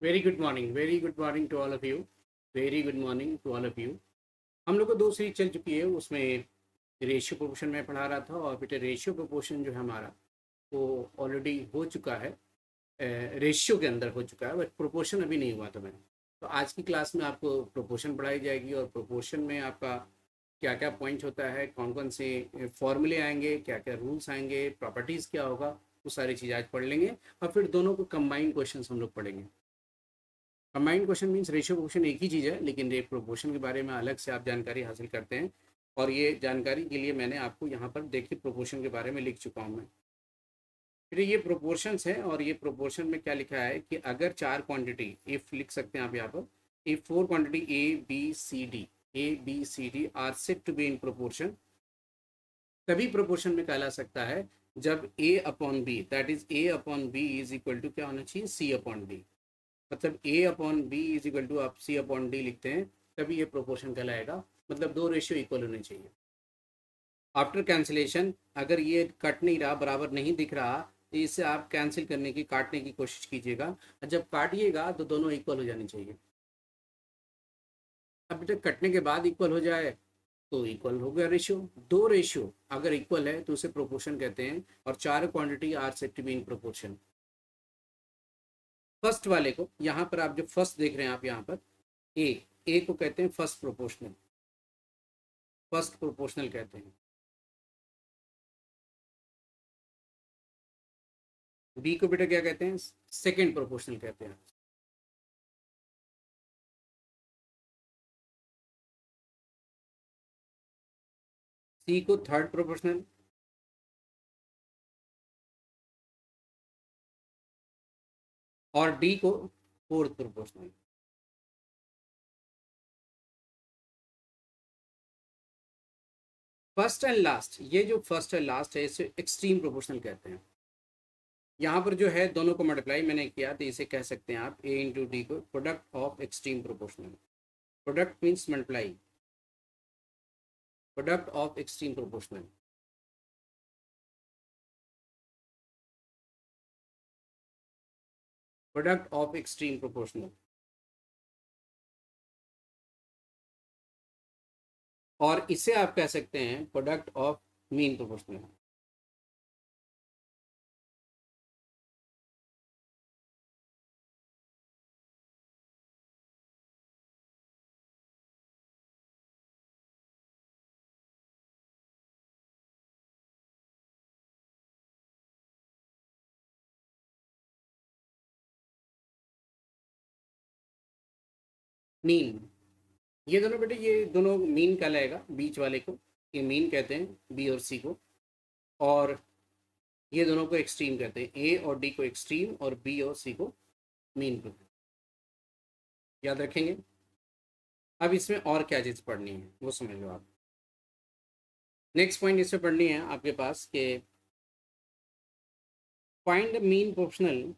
Very good morning to all of you. Very good morning to all of you. हम लोग को दो series चल चुकी है, उसमें रेशियो प्रोपोर्शन में पढ़ा रहा था और बेटे रेशियो प्रोपोर्शन जो है हमारा वो ऑलरेडी हो चुका है, रेशियो के अंदर हो चुका है, बट प्रोपोर्शन अभी नहीं हुआ था मैंने। तो आज की क्लास में आपको प्रोपोर्शन पढ़ाई जाएगी और प्रोपोर्शन में आपका क्या क्या पॉइंट होता है, कौन कौन से फॉर्मूले आएंगे, क्या क्या रूल्स आएंगे, प्रॉपर्टीज़ क्या होगा, वो सारी चीज़ आज पढ़ लेंगे। और फिर दोनों को कंबाइंड क्वेश्चन हम लोग पढ़ेंगे। Combined question means ratio proportion एक ही चीज़ है, लेकिन एक प्रोपोर्शन के बारे में अलग से आप जानकारी हासिल करते हैं। और ये जानकारी के लिए मैंने आपको यहाँ पर देखिए प्रोपोर्शन के बारे में लिख चुका हूँ मैं। फिर ये प्रोपोर्शंस है और ये प्रोपोर्शन में क्या लिखा है कि अगर चार क्वांटिटी, इफ लिख सकते हैं आप यहाँ पर, if four quantity A B C D are said to be in proportion, तभी प्रोपोर्शन में कहला सकता है जब A upon B, that is A upon B is equal to क्या होना चाहिए, सी अपॉन डी। मतलब A upon B is equal to आप सी अपॉन डी लिखते हैं, तभी ये प्रोपोर्शन कहलाएगा। मतलब दो रेशियो इक्वल होने चाहिए। आफ्टर कैंसिलेशन, अगर ये कट नहीं रहा, बराबर नहीं दिख रहा, तो इसे आप कैंसिल करने की, काटने की कोशिश कीजिएगा। और जब काटिएगा तो दोनों इक्वल हो जाने चाहिए। अब बेटा कटने के बाद इक्वल हो जाए तो इक्वल हो गया रेशियो। दो रेशियो अगर इक्वल है तो उसे प्रोपोर्शन कहते हैं। और चार quantity are said to be in proportion. First वाले को यहाँ पर आप जो फर्स्ट देख रहे हैं आप यहाँ पर, ए को कहते हैं फर्स्ट प्रोपोर्शनल, फर्स्ट प्रोपोर्शनल कहते हैं। बी को बेटा क्या कहते हैं, सेकंड प्रोपोर्शनल कहते हैं। सी को थर्ड प्रोपोर्शनल, और डी को fourth proportional. First and last, ये जो फर्स्ट एंड लास्ट है इसे एक्सट्रीम प्रोपोर्शनल कहते हैं। यहाँ पर जो है दोनों को मल्टीप्लाई मैंने किया तो इसे कह सकते हैं आप ए इंटू डी को product of extreme proportional. Product means multiply, product of extreme proportional. Product of extreme proportional. और इसे आप कह सकते हैं product of mean proportional. Mean, ये दोनों बेटे, ये दोनों मीन कहलाएगा, बीच वाले को ये मीन कहते हैं, बी और सी को। और ये दोनों को एक्सट्रीम कहते हैं, ए और डी को एक्सट्रीम और बी और सी को मीन कहते हैं। याद रखेंगे। अब इसमें और क्या चीज़ पढ़नी है वो समझ लो आप। नेक्स्ट पॉइंट इसमें पढ़नी है आपके पास कि find mean proportional,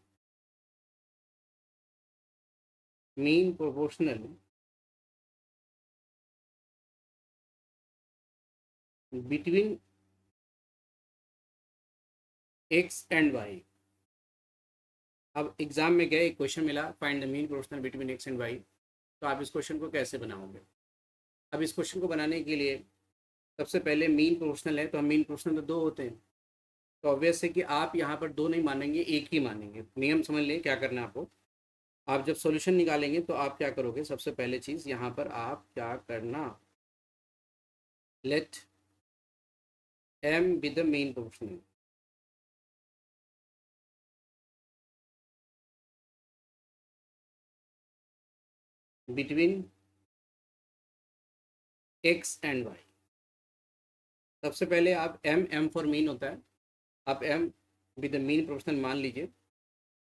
mean proportional between X and Y. अब एग्जाम में गए, एक क्वेश्चन मिला find the mean proportional between X and Y, तो आप इस क्वेश्चन को कैसे बनाओगे। अब इस क्वेश्चन को बनाने के लिए सबसे पहले मीन प्रोपोर्शनल है, तो हम मीन प्रोपोर्शनल तो दो होते हैं, तो ऑब्वियस है कि आप यहाँ पर दो नहीं मानेंगे, एक ही मानेंगे। नियम समझ लें क्या करना है आपको। आप जब सॉल्यूशन निकालेंगे तो आप क्या करोगे, सबसे पहले चीज़ यहाँ पर आप क्या करना, let M be the mean proportional. Between X and Y. सबसे पहले आप एम फॉर मीन होता है, आप M with the mean proportional मान लीजिए।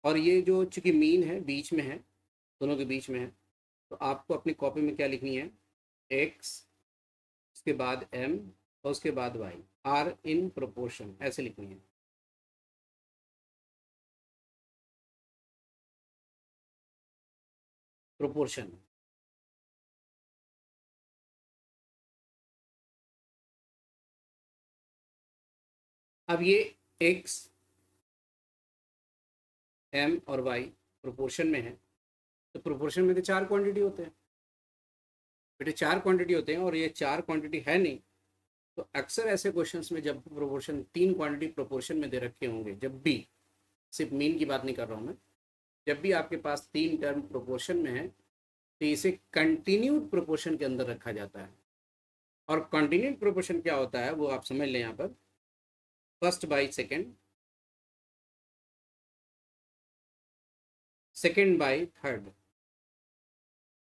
और ये जो चूंकि मीन है बीच में है, दोनों के बीच में है, तो आपको अपनी कॉपी में क्या लिखनी है, एक्स, उसके बाद एम, और उसके बाद वाई, आर इन प्रोपोर्शन, ऐसे लिखनी है। प्रोपोर्शन। अब ये एक्स, एम और वाई प्रोपोर्शन में है, तो प्रोपोर्शन में तो 4 क्वांटिटी होते हैं बेटे, 4 क्वांटिटी होते हैं और ये 4 क्वांटिटी है नहीं। तो अक्सर ऐसे क्वेश्चंस में जब प्रोपोर्शन 3 क्वांटिटी प्रोपोर्शन में दे रखे होंगे, जब भी, सिर्फ मीन की बात नहीं कर रहा हूँ मैं, जब भी आपके पास 3 टर्म प्रोपोर्शन में है तो इसे कंटिन्यूड प्रोपोर्शन के अंदर रखा जाता है। और कंटिन्यूड प्रोपोर्शन क्या होता है वो आप समझ लें यहाँ पर, first by second, second by third.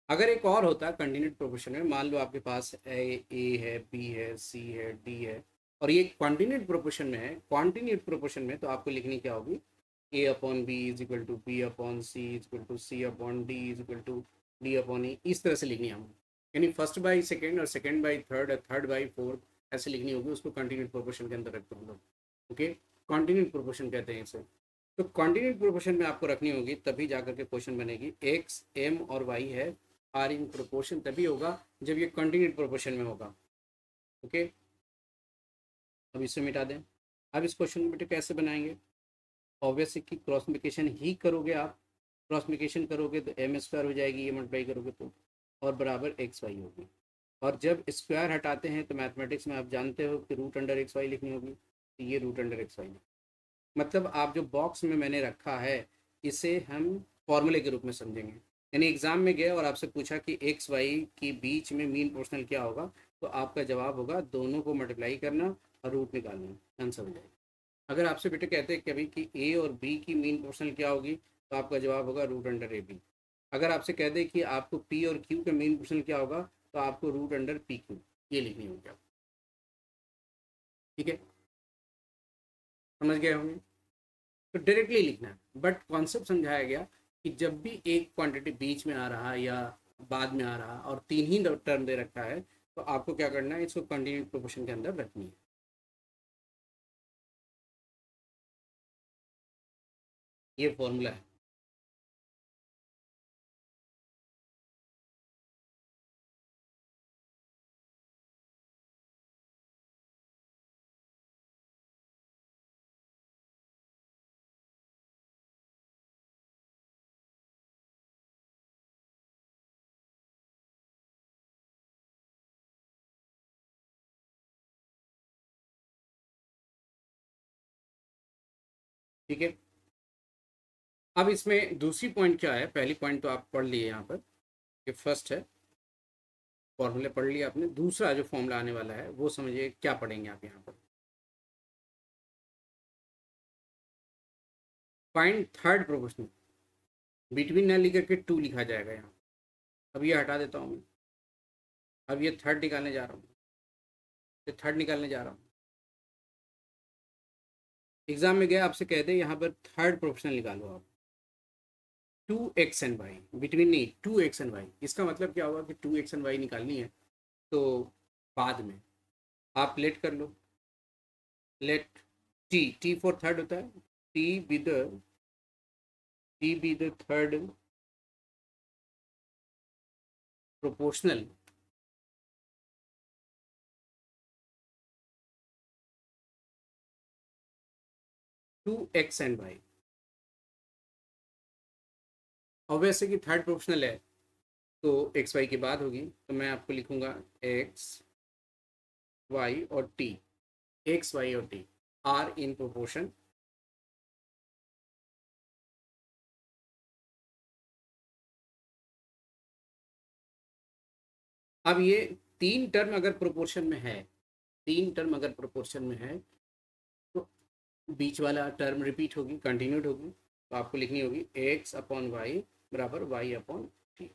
अगर एक और होता है कंटिन्यूड प्रोपोर्शन में, मान लो आपके पास ए है, बी है, सी है, डी है, और ये कंटिन्यूड प्रोपोर्शन में है, कंटिन्यूड प्रोपोर्शन में, तो आपको लिखनी क्या होगी, A upon B is equal to B upon C is equal to C upon D is equal to D upon E, इस तरह से लिखनी है हमको। यानी फर्स्ट बाई सेकेंड और सेकेंड बाई थर्ड और थर्ड बाई फोर्थ ऐसे लिखनी होगी, उसको कंटिन्यूड प्रोपोर्शन के अंदर रखते हम लोग। ओके, कंटिन्यूड प्रोपोर्शन कहते हैं इसे। तो कंटिन्यूड प्रोपोर्शन में आपको रखनी होगी, तभी जाकर के क्वेश्चन बनेगी। एक्स, एम और वाई है, आर इन प्रोपोर्शन, तभी होगा जब ये कंटिन्यूड प्रोपोर्शन में होगा। ओके, अब इसे मिटा दें। अब इस क्वेश्चन को बेटे कैसे बनाएंगे, ऑब्वियसली कि क्रॉस मल्टीप्लिकेशन ही करोगे आप। क्रॉस मल्टीप्लिकेशन करोगे तो एम स्क्वायर हो जाएगी, ये मल्टीप्लाई करोगे तो, और बराबर एक्स वाई होगी। और जब स्क्वायर हटाते हैं तो मैथमेटिक्स में आप जानते हो कि रूट अंडर एक्स वाई लिखनी होगी, तो ये रूट अंडर एक्स वाई। मतलब आप जो बॉक्स में मैंने रखा है इसे हम फॉर्मूले के रूप में समझेंगे। यानी एग्जाम में गए और आपसे पूछा कि एक्स वाई के बीच में मीन पोर्शनल क्या होगा, तो आपका जवाब होगा दोनों को मल्टीप्लाई करना और रूट निकालना, आंसर हो जाएगा। अगर आपसे बेटे कहते हैं कभी कि ए और बी की मीन पोर्शनल क्या होगी, तो आपका जवाब होगा रूट अंडर ए बी। अगर आपसे कह दे कि आपको पी और क्यू का मीन पोर्शनल क्या होगा, तो आपको रूट अंडर पी क्यू ये लिखनी होगी आपको। ठीक है, समझ गए होंगे। तो डायरेक्टली लिखना है, बट कॉन्सेप्ट समझाया गया कि जब भी एक क्वांटिटी बीच में आ रहा है या बाद में आ रहा और तीन ही टर्म दे रखा है, तो आपको क्या करना है, इसको कंटिन्यूड प्रोपोर्शन के अंदर रखनी है। ये फॉर्मूला है। ठीक है, अब इसमें दूसरी पॉइंट क्या है, पहली पॉइंट तो आप पढ़ लिए यहाँ पर, ये फर्स्ट है, फॉर्मूले पढ़ लिया आपने। दूसरा जो फॉर्मूला आने वाला है वो समझिए क्या पढ़ेंगे आप यहाँ पर, फाइंड थर्ड प्रोपोर्शनल, बिटवीन ना लिख करके टू लिखा जाएगा यहाँ। अब ये हटा देता हूँ मैं, अब ये थर्ड निकालने जा रहा हूँ, ये थर्ड निकालने जा रहा हूँ। एग्जाम में गया आपसे कहते हैं यहाँ पर थर्ड प्रोपोर्शनल निकालो आप, to X and Y, between नहीं, टू एक्स एंड वाई। इसका मतलब क्या होगा कि टू एक्स एंड वाई निकालनी है, तो बाद में आप लेट कर लो, let T, T for third होता है, T be the, T be the third proportional to X and Y. Obviously कि थर्ड प्रोपोर्शनल है तो एक्स वाई की बात होगी, तो मैं आपको लिखूंगा एक्स वाई और टी, एक्स वाई और टी आर इन प्रोपोर्शन। अब ये तीन टर्म अगर प्रोपोर्शन में है, तीन टर्म अगर प्रोपोर्शन में है, तो बीच वाला टर्म रिपीट होगी, कंटिन्यूड होगी, तो आपको लिखनी होगी एक्स अपॉन वाई बराबर वाई अपॉन टी,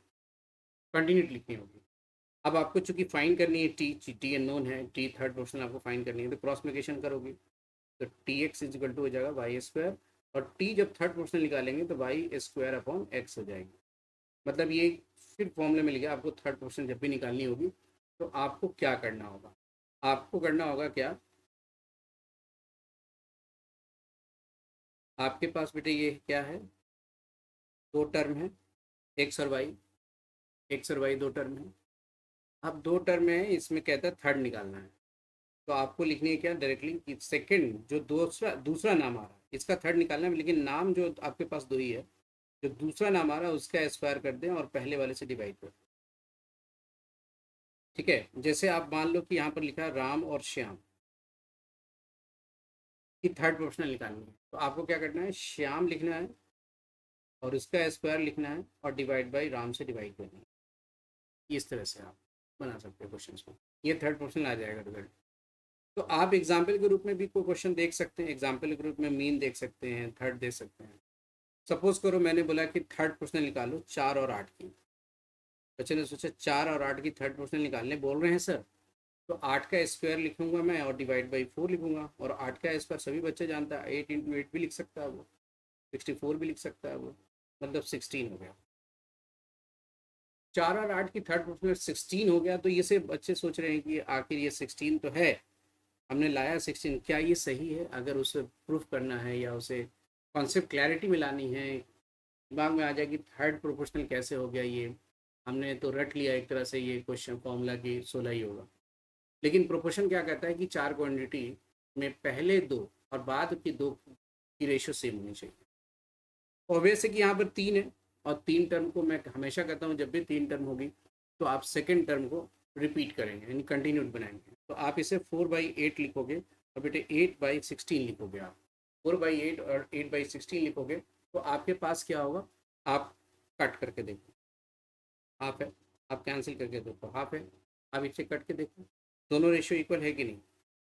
कंटिन्यूड लिखनी होगी। अब आपको चूंकि फाइन करनी है टी, टी अननोन है, टी थर्ड पोर्शन आपको फाइन करनी है, तो क्रॉस मल्टीप्लिकेशन करोगे तो t x is equal to हो जाएगा वाई स्क्वायर, और टी जब थर्ड पोर्शन निकालेंगे तो वाई स्क्वायर अपॉन एक्स हो जाएगी। मतलब ये फिर फॉर्मूले में लिखा, आपको थर्ड पोर्शन जब भी निकालनी होगी तो आपको क्या करना होगा, आपको करना होगा क्या, आपके पास बेटे ये क्या है, दो टर्म है, एक्स और वाई, एक्स और वाई दो टर्म है। अब दो टर्म है, इसमें कहता है थर्ड निकालना है, तो आपको लिखनी है क्या डायरेक्टली कि सेकंड जो दूसरा दूसरा नाम आ रहा है इसका थर्ड निकालना है, लेकिन नाम जो आपके पास दो ही है, जो दूसरा नाम आ रहा है उसका स्क्वायर कर दें और पहले वाले से डिवाइड कर दें। ठीक है, जैसे आप मान लो कि यहाँ पर लिखा है राम और श्याम की थर्ड प्रोपोर्शनल निकालनी है, तो आपको क्या करना है, श्याम लिखना है और इसका स्क्वायर लिखना है और डिवाइड बाई राम से डिवाइड करना है। इस तरह से आप बना सकते हो क्वेश्चन को, ये थर्ड प्रोपोर्शनल आ जाएगा रिजल्ट। तो आप एग्जाम्पल के रूप में भी कोई क्वेश्चन देख सकते हैं, एग्जाम्पल के रूप में मीन देख सकते हैं, थर्ड दे सकते हैं। सपोज करो मैंने बोला कि थर्ड प्रोपोर्शनल निकालो 4 और 8 की। बच्चे ने सोचा 4 और 8 की थर्ड प्रोपोर्शनल निकालने बोल रहे हैं सर, तो 8 का स्क्वायर लिखूंगा मैं और डिवाइड बाई 4 लिखूंगा, और 8 का स्क्वायर सभी बच्चे जानता है, 8 × 8 भी लिख सकता है वो, 64 भी लिख सकता है वो, मतलब 16 हो गया। 4 और 8 की थर्ड प्रोपोर्शनल 16 हो गया, तो ये से बच्चे सोच रहे हैं कि आखिर ये 16 तो है, हमने लाया 16, क्या ये सही है? अगर उसे प्रूफ करना है या उसे कॉन्सेप्ट क्लैरिटी में लानी है, दिमाग में आ जाए कि थर्ड प्रोपोर्शनल कैसे हो गया ये, हमने तो रट लिया एक तरह से ये क्वेश्चन फॉर्मूला की 16 ही होगा। लेकिन प्रोपोर्शन क्या कहता है कि 4 क्वांटिटी में पहले 2 और बाद की 2 की रेशियो सेम होनी चाहिए। ऑब्वियस है कि यहाँ पर 3 है, और 3 टर्म को मैं हमेशा कहता हूँ जब भी 3 टर्म होगी तो आप सेकेंड टर्म को रिपीट करेंगे, यानी कंटिन्यूट बनाएंगे। तो आप इसे 4/8 लिखोगे और बेटे 8/16 लिखोगे। आप 4/8 और 8/16 लिखोगे तो आपके पास क्या होगा, आप कट करके देखो, हाफ है, आप कैंसिल करके देखो, हाफ है, आप इसे कट के देखो, दोनों रेशियो इक्वल है कि नहीं।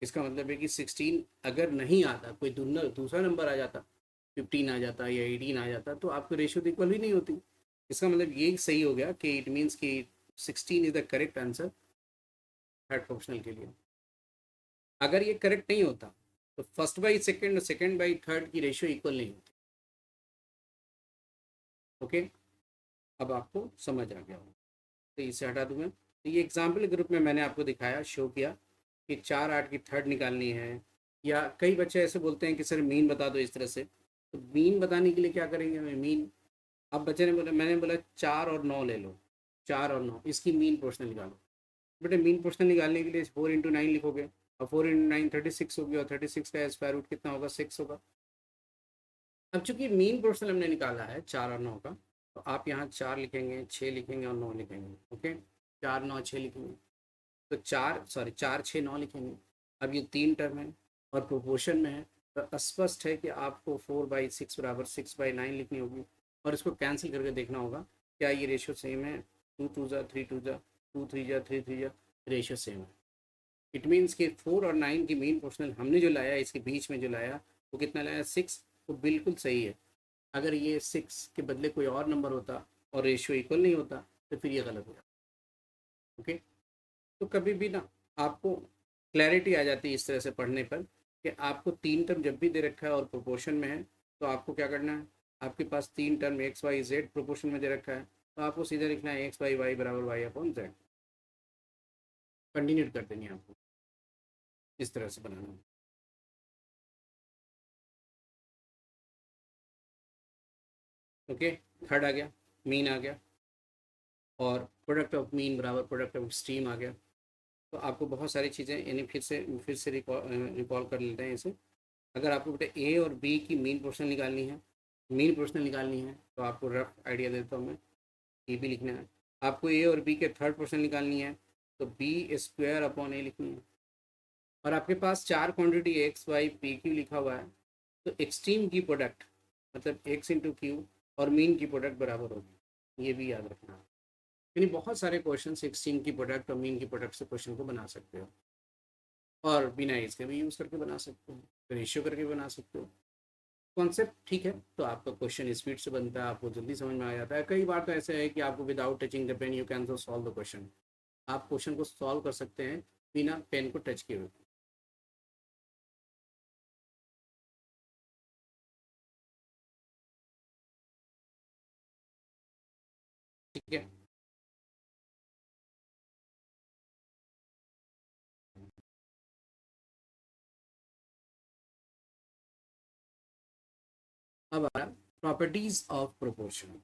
इसका मतलब है कि 16 अगर नहीं आता, कोई दूसरा नंबर आ जाता, 15 आ जाता या 18 आ जाता, तो आपकी रेशियो तो इक्वल ही नहीं होती। इसका मतलब ये सही हो गया कि इट मीन्स कि 16 is the correct answer third proportional के लिए। अगर ये करेक्ट नहीं होता तो फर्स्ट बाई सेकेंड और सेकेंड बाई थर्ड की रेशियो इक्वल नहीं होती। ओके, अब आपको समझ आ गया होगा, तो इसे हटा दूँ मैं। तो ये एग्जाम्पल के रूप में मैंने आपको दिखाया, शो किया कि 4/8 की थर्ड निकालनी है। या कई बच्चे ऐसे बोलते हैं कि सर मीन बता दो इस तरह से, तो मीन बताने के लिए क्या करेंगे हमें, मीन, अब बच्चे ने बोला, मैंने बोला 4 और 9 ले लो, 4 और 9 इसकी मीन प्रोपोर्शनल निकालो। बेटे मीन प्रोपोर्शनल निकालने के लिए 4 × 9 लिखोगे, और 4 × 9 36 होगी, और 36 का स्क्वायर रूट कितना होगा, 6 होगा। अब चूंकि मीन प्रोपोर्शनल हमने निकाला है 4 और 9 का, तो आप यहाँ 4 लिखेंगे, 6 लिखेंगे और 9 लिखेंगे। ओके, 4 9 6 लिखेंगे, तो 4 6 9 लिखेंगे। अब ये 3 टर्म है और प्रोपोर्शन में है, तो स्पष्ट है कि आपको 4/6 बराबर 6/9 लिखनी होगी, और इसको कैंसिल करके देखना होगा क्या ये रेशियो सेम है। 2 2 3 2 2 3 3 3 रेशियो सेम है। इट मीन्स कि 4 और 9 की मीन प्रोपोर्शनल हमने जो लाया, इसके बीच में जो लाया वो कितना लाया, 6, तो बिल्कुल सही है। अगर ये 6 के बदले कोई और नंबर होता और रेशियो इक्वल नहीं होता तो फिर ये गलत हो जाता। ओके, तो कभी भी ना आपको क्लैरिटी आ जाती है इस तरह से पढ़ने पर कि आपको 3 टर्म जब भी दे रखा है और प्रोपोर्शन में है, तो आपको क्या करना है, आपके पास 3 term x y z proportion में दे रखा है, तो आपको सीधा लिखना है एक्स वाई वाई बराबर वाई अपॉन जेड, कंटिन्यू कर देंगे आपको, इस तरह से बनाना है। ओके, थर्ड आ गया, मीन आ गया, और प्रोडक्ट ऑफ मीन बराबर प्रोडक्ट ऑफ स्ट्रीम आ गया। तो आपको बहुत सारी चीज़ें, यानी फिर से रिकॉल कर लेते हैं इसे। अगर आपको बेटा ए और बी की मीन प्रोपोर्शनल निकालनी है, मीन प्रोपोर्शनल निकालनी है, तो आपको रफ आइडिया देता हूँ मैं, ये भी लिखना है। आपको ए और बी के थर्ड प्रोपोर्शनल निकालनी है, तो बी स्क्वायर अपॉन ए लिखनी है। और आपके पास 4 quantity x y p q लिखा हुआ है, तो एक्सट्रीम की प्रोडक्ट मतलब एक्स इंटू क्यू और मीन की प्रोडक्ट बराबर होगी, ये भी याद रखना है। यानी बहुत सारे क्वेश्चन एक्सट्रीम की प्रोडक्ट और मीन की प्रोडक्ट से क्वेश्चन को बना सकते हो, और बिना इसके भी यूज़ करके बना सकते हो, रेशियो करके बना सकते हो। कॉन्सेप्ट ठीक है, तो आपका क्वेश्चन स्पीड से बनता है, आपको जल्दी समझ में आ जाता है। कई बार तो ऐसे है कि आपको without touching the pen you can solve the question, आप क्वेश्चन को सॉल्व कर सकते हैं बिना पेन को टच किए हुए। ठीक है, अब आ रहा properties of proportion.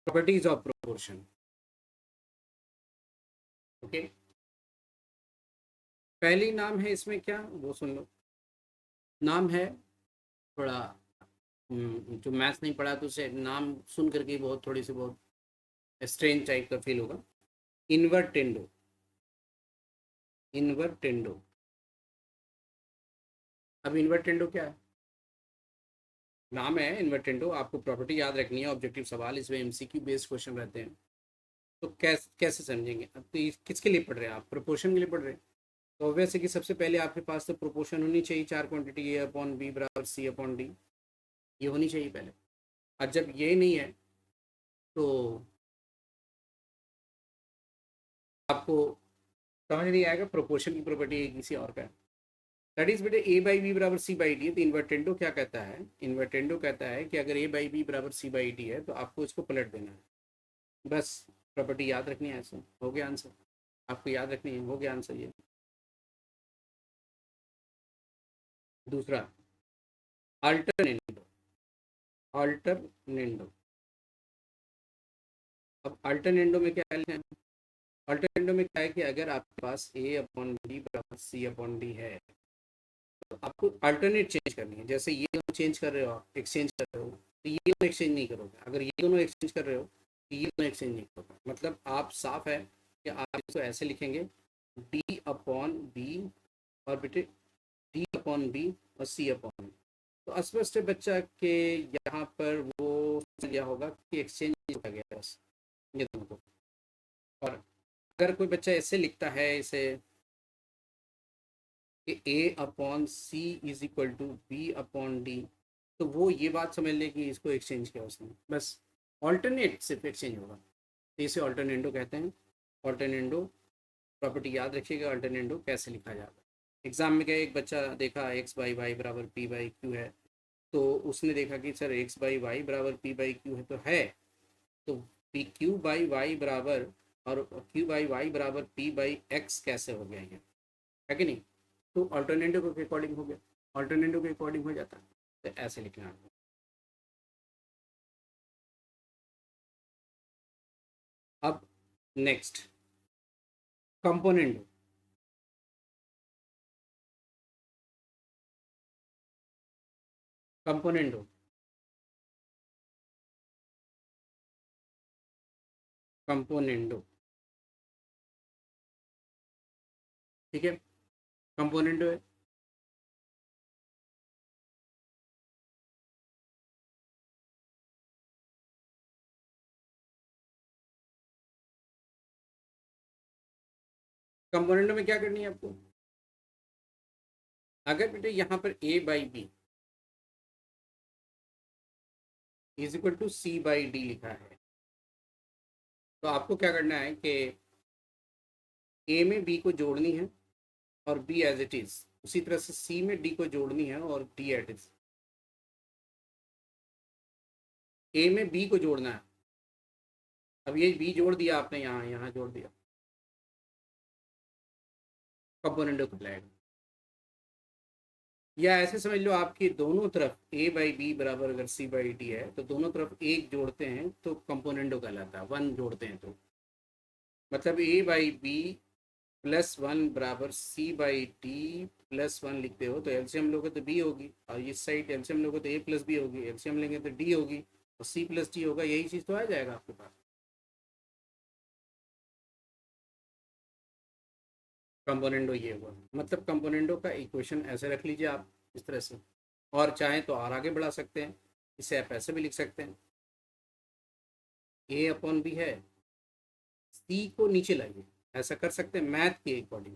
Properties of proportion. Okay, पहली नाम है इसमें क्या, वो सुन लो। नाम है थोड़ा जो मैथ्स नहीं पढ़ा तो उसे नाम सुन करके बहुत थोड़ी सी बहुत स्ट्रेंज टाइप का फील होगा। इन्वर्टेंडो। इन्वर्टेंडो। अब इन्वर्टेंडो क्या है? नाम है इन्वर्टेंडो, आपको प्रॉपर्टी याद रखनी है, ऑब्जेक्टिव सवाल, इसमें एमसीक्यू बेस्ड क्वेश्चन रहते हैं। तो कैसे समझेंगे? अब तो ये किसके लिए पढ़ रहे हैं आप? प्रोपोर्शन के लिए पढ़ रहे हैं। तो ऑब्वियस है कि सबसे पहले आपके पास तो प्रोपोर्शन होनी चाहिए, चार क्वांटिटी ए अपॉन बी बराबर सी अपॉन डी, ये होनी चाहिए पहले। और जब ये नहीं है तो आपको समझ नहीं आएगा प्रोपोर्शन की प्रॉपर्टी है किसी और का है। दैट इज बेटे ए बाई बी बराबर सी बाई डी है। तो इन्वर्टेंडो क्या कहता है? इन्वर्टेंडो कहता है कि अगर ए बाई बी बराबर सी बाई डी है तो आपको इसको पलट देना है, बस। प्रॉपर्टी याद रखनी है, ऐसे हो गया आंसर। आपको याद रखनी है, हो गया आंसर ये। दूसरा, अल्टरनेंडो। अल्टरनेंडो। अब अल्टरनेंडो में क्या है? अल्टरनेंडो में क्या है कि अगर आपके पास ए अपॉन बी बराबर सी अपॉन डी है तो आपको अल्टरनेट चेंज करनी है। जैसे ये दोनों चेंज कर रहे हो, आप एक्सचेंज कर रहे हो, तो ये दोनों एक्सचेंज नहीं करोगे। अगर ये दोनों एक्सचेंज कर रहे हो तो ये दोनों एक्सचेंज नहीं करोगे। मतलब आप साफ है कि आप इसको ऐसे लिखेंगे, डी अपॉन बी और बेटे डी अपॉन बी और सी अपॉन बी। तो स्पष्ट है बच्चा के यहाँ पर वो समझ गया होगा कि एक्सचेंज हो गया बस, ये दोनों को। और अगर कोई बच्चा ऐसे लिखता है इसे कि A upon C is equal to B upon D, तो वो ये बात समझ ले कि इसको एक्सचेंज किया उसने, बस। ऑल्टरनेट सिर्फ एक्सचेंज होगा, तो इसे ऑल्टरनेंडो कहते हैं। ऑल्टरनेंडो प्रॉपर्टी याद रखिएगा, ऑल्टरनेंडो कैसे लिखा जाता है। एग्जाम में क्या, एक बच्चा देखा एक्स बाई वाई बराबर पी बाई क्यू है, तो उसने देखा कि सर एक्स बाई वाई बराबर पी बाई क्यू है, तो है, तो पी क्यू बाई वाई बराबर और क्यू बाई वाई बराबर पी बाई एक्स कैसे हो गया ये, है कि नहीं? तो अल्टरनेटिव के अकॉर्डिंग हो गया, अल्टरनेटिव के अकॉर्डिंग हो जाता है। तो ऐसे लिखना है। अब नेक्स्ट, कंपोनेंट। कंपोनेंडो। कंपोनेंडो, ठीक है, कंपोनेंडो है। कंपोनेंडो में क्या करनी है आपको? अगर बेटे यहाँ पर A by B is equal to C by D लिखा है, तो आपको क्या करना है कि ए में बी को जोड़नी है और बी एज इट इज, उसी तरह से सी में डी को जोड़नी है और डी एट इज। ए में बी को जोड़ना है। अब ये बी जोड़ दिया आपने, यहाँ यहाँ जोड़ दिया, कंपोनेंडो कहलाएगा। या ऐसे समझ लो आपकी दोनों तरफ ए बाई बी बराबर अगर सी बाई डी है तो दोनों तरफ एक जोड़ते हैं तो कंपोनेंडो कहलाता है, वन जोड़ते हैं तो। मतलब ए बाई बी प्लस वन बराबर सी बाई डी प्लस वन लिखते हो तो एलसीएम लोगे तो बी होगी, और इस साइड एलसीएम लोगे तो ए प्लस बी होगी, एलसीएम लेंगे तो डी होगी, और सी प्लस डी होगा, यही चीज़ तो आ जाएगा आपके पास। कंपोनेंडो ये हुआ, मतलब कंपोनेंडो का इक्वेशन ऐसे रख लीजिए आप इस तरह से। और चाहें तो और आगे बढ़ा सकते हैं, इसे आप ऐसे भी लिख सकते हैं, ए अपॉन बी है, सी को नीचे लाइए, ऐसा कर सकते हैं मैथ के अकॉर्डिंग,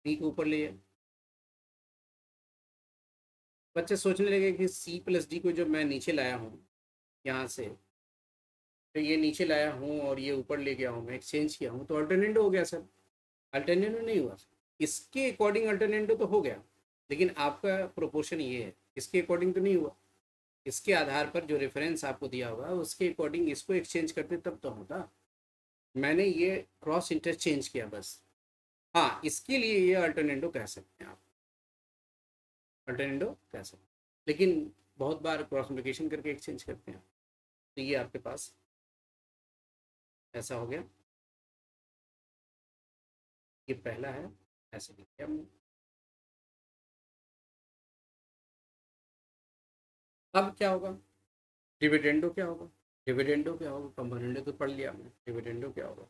बी को ऊपर ले। बच्चे सोचने लगे कि सी प्लस डी को जब मैं नीचे लाया हूँ यहाँ से, तो ये नीचे लाया हूँ और ये ऊपर ले गया हूँ, मैं एक्सचेंज किया हूँ, तो अल्टरनेटो हो गया सर। अल्टरनेटो नहीं हुआ सर, इसके अकॉर्डिंग अल्टरनेटो तो हो गया, लेकिन आपका प्रोपोर्शन ये है, इसके अकॉर्डिंग तो नहीं हुआ। इसके आधार पर जो रेफरेंस आपको दिया होगा उसके अकॉर्डिंग इसको एक्सचेंज करते तब तो होता। मैंने ये क्रॉस इंटरचेंज किया बस। हाँ, इसके लिए ये अल्टरनेटो कह सकते हैं आप, अल्टरनेटो कह सकते हैं, लेकिन बहुत बार क्रॉस मल्टीप्लिकेशन करके एक्सचेंज करते हैं। तो ये आपके पास ऐसा हो गया, ये पहला है, ऐसे लिख दिया हमने। अब क्या होगा, डिविडेंडो क्या होगा, डिविडेंडो क्या होगा, कंपोनेंडो तो पढ़ लिया हमने, डिविडेंडो क्या होगा।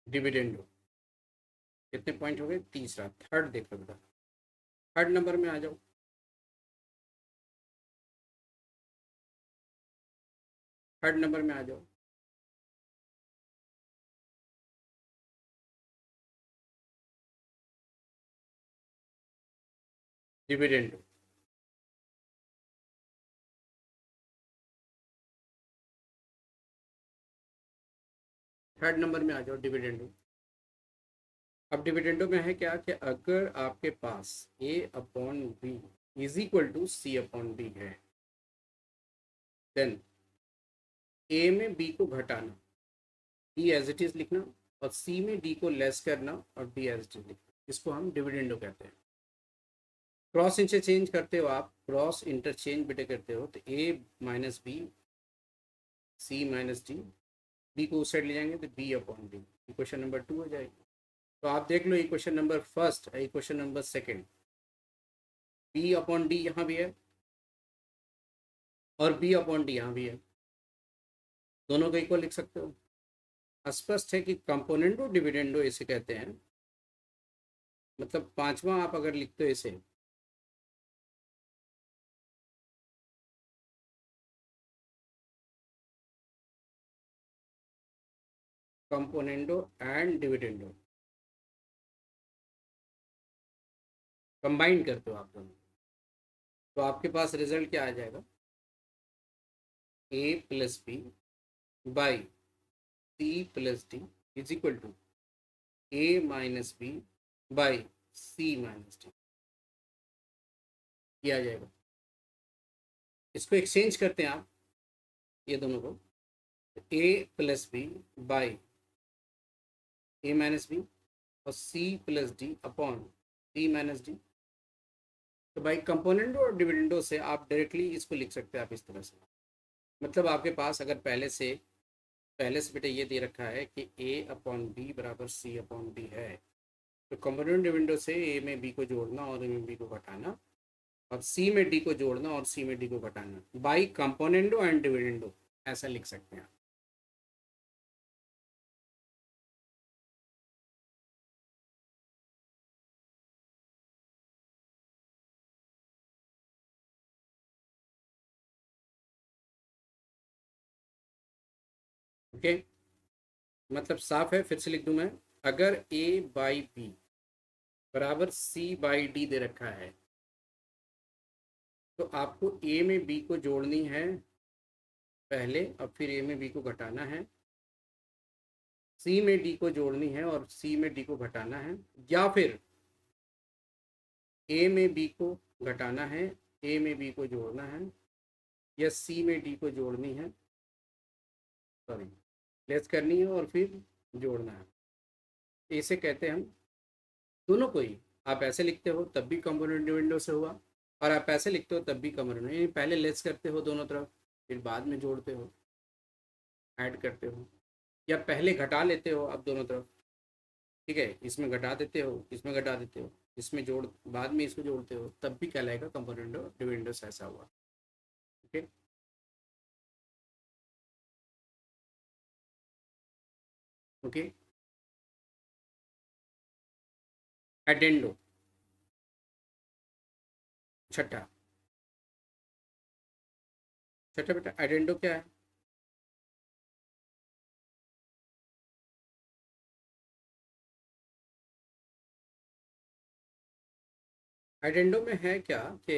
डिविडेंडो कितने पॉइंट हो गए, तीसरा, थर्ड देखो बेटा, थर्ड नंबर में आ जाओ। थर्ड नंबर में आ जाओ। डिविडेंडो, थर्ड नंबर में आ जाओ डिविडेंडो। अब डिविडेंडो में है क्या कि अगर आपके पास A upon B is equal to C upon D है, देन ए में बी को घटाना, बी एज इट इज लिखना, और सी में डी को लेस करना और डी एज इट इज लिखना, इसको हम डिविडेंडो कहते हैं। क्रॉस इंटरचेंज करते हो आप, क्रॉस इंटरचेंज बेटे करते हो, तो A minus B, C minus D, B को उस साइड ले जाएंगे तो B upon D, equation number 2 हो जाएगी। तो आप देख लो equation number first, equation number second, B upon D यहाँ भी है और बी अपॉन डी यहाँ भी है, दोनों को इक्वल लिख सकते हो। स्पष्ट है कि कंपोनेंडो डिविडेंडो इसे कहते हैं, मतलब पांचवा आप अगर लिखते हो इसे, कंपोनेंडो एंड डिविडेंडो कंबाइन करते हो आप दोनों, तो आपके पास रिजल्ट क्या आ जाएगा, A plus B by C plus D is equal to A minus B by C minus D, ये आ जाएगा। इसको एक्सचेंज करते हैं आप, ये दोनों को, A plus B by A minus B और C plus D upon C minus D. तो भाई कंपोनेंडो और डिविडेंडो से आप डायरेक्टली इसको लिख सकते हैं आप इस तरह से, मतलब आपके पास अगर पहले से बेटा ये दे रखा है कि ए अपॉन बी बराबर सी अपॉन डी है, तो कंपोनेंट डिविडेंडो से ए में बी को जोड़ना और ए में बी को घटाना, और सी में डी को जोड़ना और सी में डी को घटाना, बाई कंपोनेंडो एंड डिविडेंडो, ऐसा लिख सकते हैं। ओके, मतलब साफ है, फिर से लिख दूं मैं, अगर ए बाई बी बराबर सी बाई डी दे रखा है, तो आपको ए में बी को जोड़नी है पहले और फिर ए में बी को घटाना है, सी में डी को जोड़नी है और सी में डी को घटाना है, या फिर ए में बी को घटाना है, ए में बी को जोड़ना है, या सी में डी को जोड़नी है, सॉरी लेस करनी है और फिर जोड़ना है, इसे कहते हैं हम, दोनों को ही आप ऐसे लिखते हो तब भी कंपोनेंट विंडो से हुआ, और आप ऐसे लिखते हो तब भी कंपोनेंट, यानी पहले लेस करते हो दोनों तरफ, फिर बाद में जोड़ते हो, ऐड करते हो, या पहले घटा लेते हो आप दोनों तरफ, ठीक है, इसमें घटा देते हो, इसमें घटा देते हो, इसमें जोड़, बाद में इसको जोड़ते हो, तब भी कहलाएगा कंपोनेंट डिविडेंडो ऐसा हुआ। ओके, ओके, एडेंडो, छठा, छठा बेटा एडेंडो क्या है, एडेंडो में है क्या कि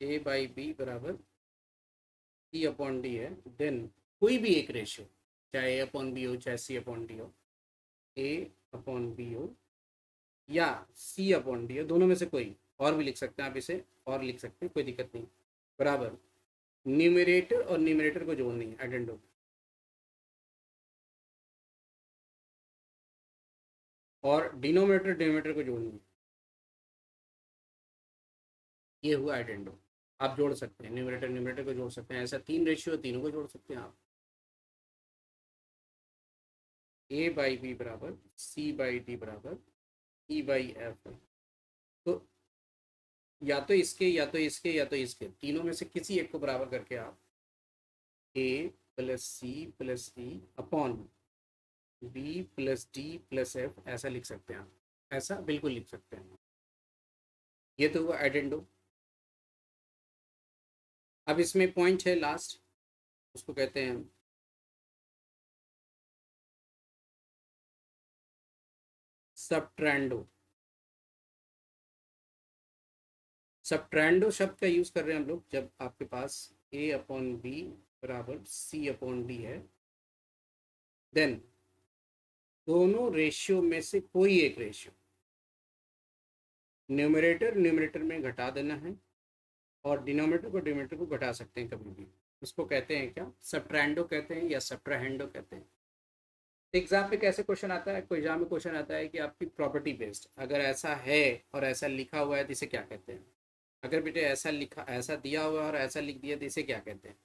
ए बाई बी बराबर सी अपॉन डी है, देन कोई भी एक रेशियो, चाहे ए अपॉन बी हो चाहे सी अपॉन डी हो, ए अपॉन बी हो या सी अपॉन डी हो, दोनों में से कोई, और भी लिख सकते हैं आप इसे, और लिख सकते हैं, कोई दिक्कत नहीं, बराबर न्यूमरेटर और न्यूमरेटर को जोड़नी है एडेंडो, और डिनोमिनेटर डिनोमिनेटर को जोड़नी है, ये हुआ एडेंडो। आप जोड़ सकते हैं, न्यूमरेटर न्यूमरेटर को जोड़ सकते हैं, ऐसा 3 रेशियो तीनों को जोड़ सकते हैं आप। ए बाई बी बराबर सी बाई डी बराबर ई बाई एफ। तो या तो इसके या तो इसके या तो इसके तीनों में से किसी एक को बराबर करके आप A plus C plus E upon B plus D plus F ऐसा लिख सकते हैं आप, ऐसा बिल्कुल लिख सकते हैं। ये तो हुआ एडेंडो। अब इसमें पॉइंट है लास्ट, उसको कहते हैं सबट्रेंडो। सबट्रेंडो शब्द का यूज़ कर रहे हैं हम लोग जब आपके पास ए अपॉन बी बराबर सी अपॉन डी है, देन दोनों रेशियो में से कोई एक रेशियो न्यूमरेटर न्यूमरेटर में घटा देना है और डिनोमिनेटर को डिनोमिनेटर को घटा सकते हैं कभी भी। उसको कहते हैं क्या, सबट्रेंडो कहते हैं या सबट्राहेंडो कहते हैं। एग्जाम में कैसे क्वेश्चन आता है, कोई एग्जाम में क्वेश्चन आता है कि आपकी प्रॉपर्टी बेस्ड अगर ऐसा है और ऐसा लिखा हुआ है तो इसे क्या कहते हैं। अगर बेटे ऐसा लिखा ऐसा दिया हुआ है और ऐसा लिख दिया तो इसे क्या कहते हैं।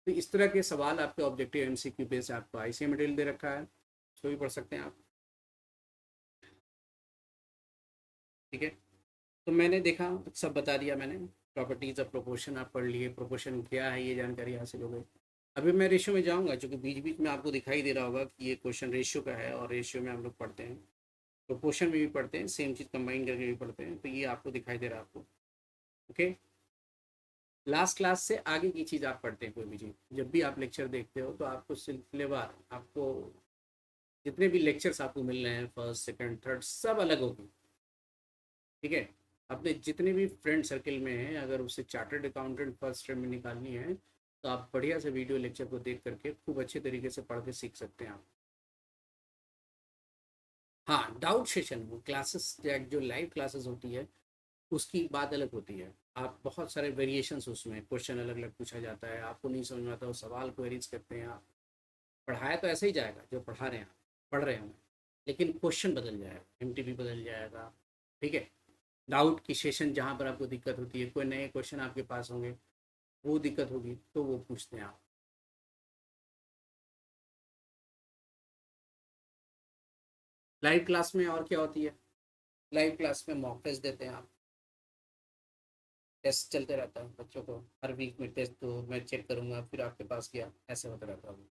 तो इस तरह के सवाल आपके ऑब्जेक्टिव एमसीक्यू बेस्ड आपको आईसीएम मटेरियल दे रखा है, उसको भी पढ़ सकते हैं आप। ठीक है, तो मैंने देखा सब बता दिया मैंने। प्रॉपर्टीज ऑफ प्रोपोर्शन आप पढ़ लिए, प्रोपोर्शन क्या है ये जानकारी हासिल हो गई। अभी मैं रेशियो में जाऊंगा, क्योंकि बीच बीच में आपको दिखाई दे रहा होगा कि ये क्वेश्चन रेशियो का है और रेशियो में हम लोग पढ़ते हैं, प्रोपोर्शन में भी पढ़ते हैं, सेम चीज़ कंबाइन करके भी पढ़ते हैं, तो ये आपको दिखाई दे रहा है आपको। ओके, लास्ट क्लास से आगे की चीज़ आप पढ़ते हैं, कोई भी चीज़ जब भी आप लेक्चर देखते हो तो आपको सिलसिलेवार आपको जितने भी लेक्चर्स आपको मिल रहे हैं फर्स्ट सेकंड थर्ड सब अलग होगी। ठीक है, अपने जितने भी फ्रेंड सर्कल में हैं अगर उससे चार्टर्ड अकाउंटेंट फर्स्ट टर्म में निकालनी है तो आप बढ़िया से वीडियो लेक्चर को देख करके खूब अच्छे तरीके से पढ़ के सीख सकते हैं आप। हाँ, डाउट सेशन वो क्लासेस जो लाइव क्लासेस होती है उसकी बात अलग होती है। आप बहुत सारे वेरिएशंस उसमें क्वेश्चन अलग अलग पूछा जाता है, आपको नहीं समझ में आता वो सवाल क्वेरीज करते हैं आप। पढ़ाया तो ऐसे ही जाएगा जो पढ़ा रहे हैं आप, पढ़ रहे हैं, लेकिन क्वेश्चन बदल जाएगा, एमटीपी बदल जाएगा। ठीक है, डाउट की सेशन जहाँ पर आपको दिक्कत होती है, कोई नए क्वेश्चन आपके पास होंगे, वो दिक्कत होगी तो वो पूछते हैं आप। लाइव क्लास में और क्या होती है, लाइव क्लास में मॉक टेस्ट देते हैं आप, टेस्ट चलते रहता है बच्चों को, हर वीक में टेस्ट दो, मैं चेक करूंगा फिर आपके पास गया, ऐसे होता रहता है।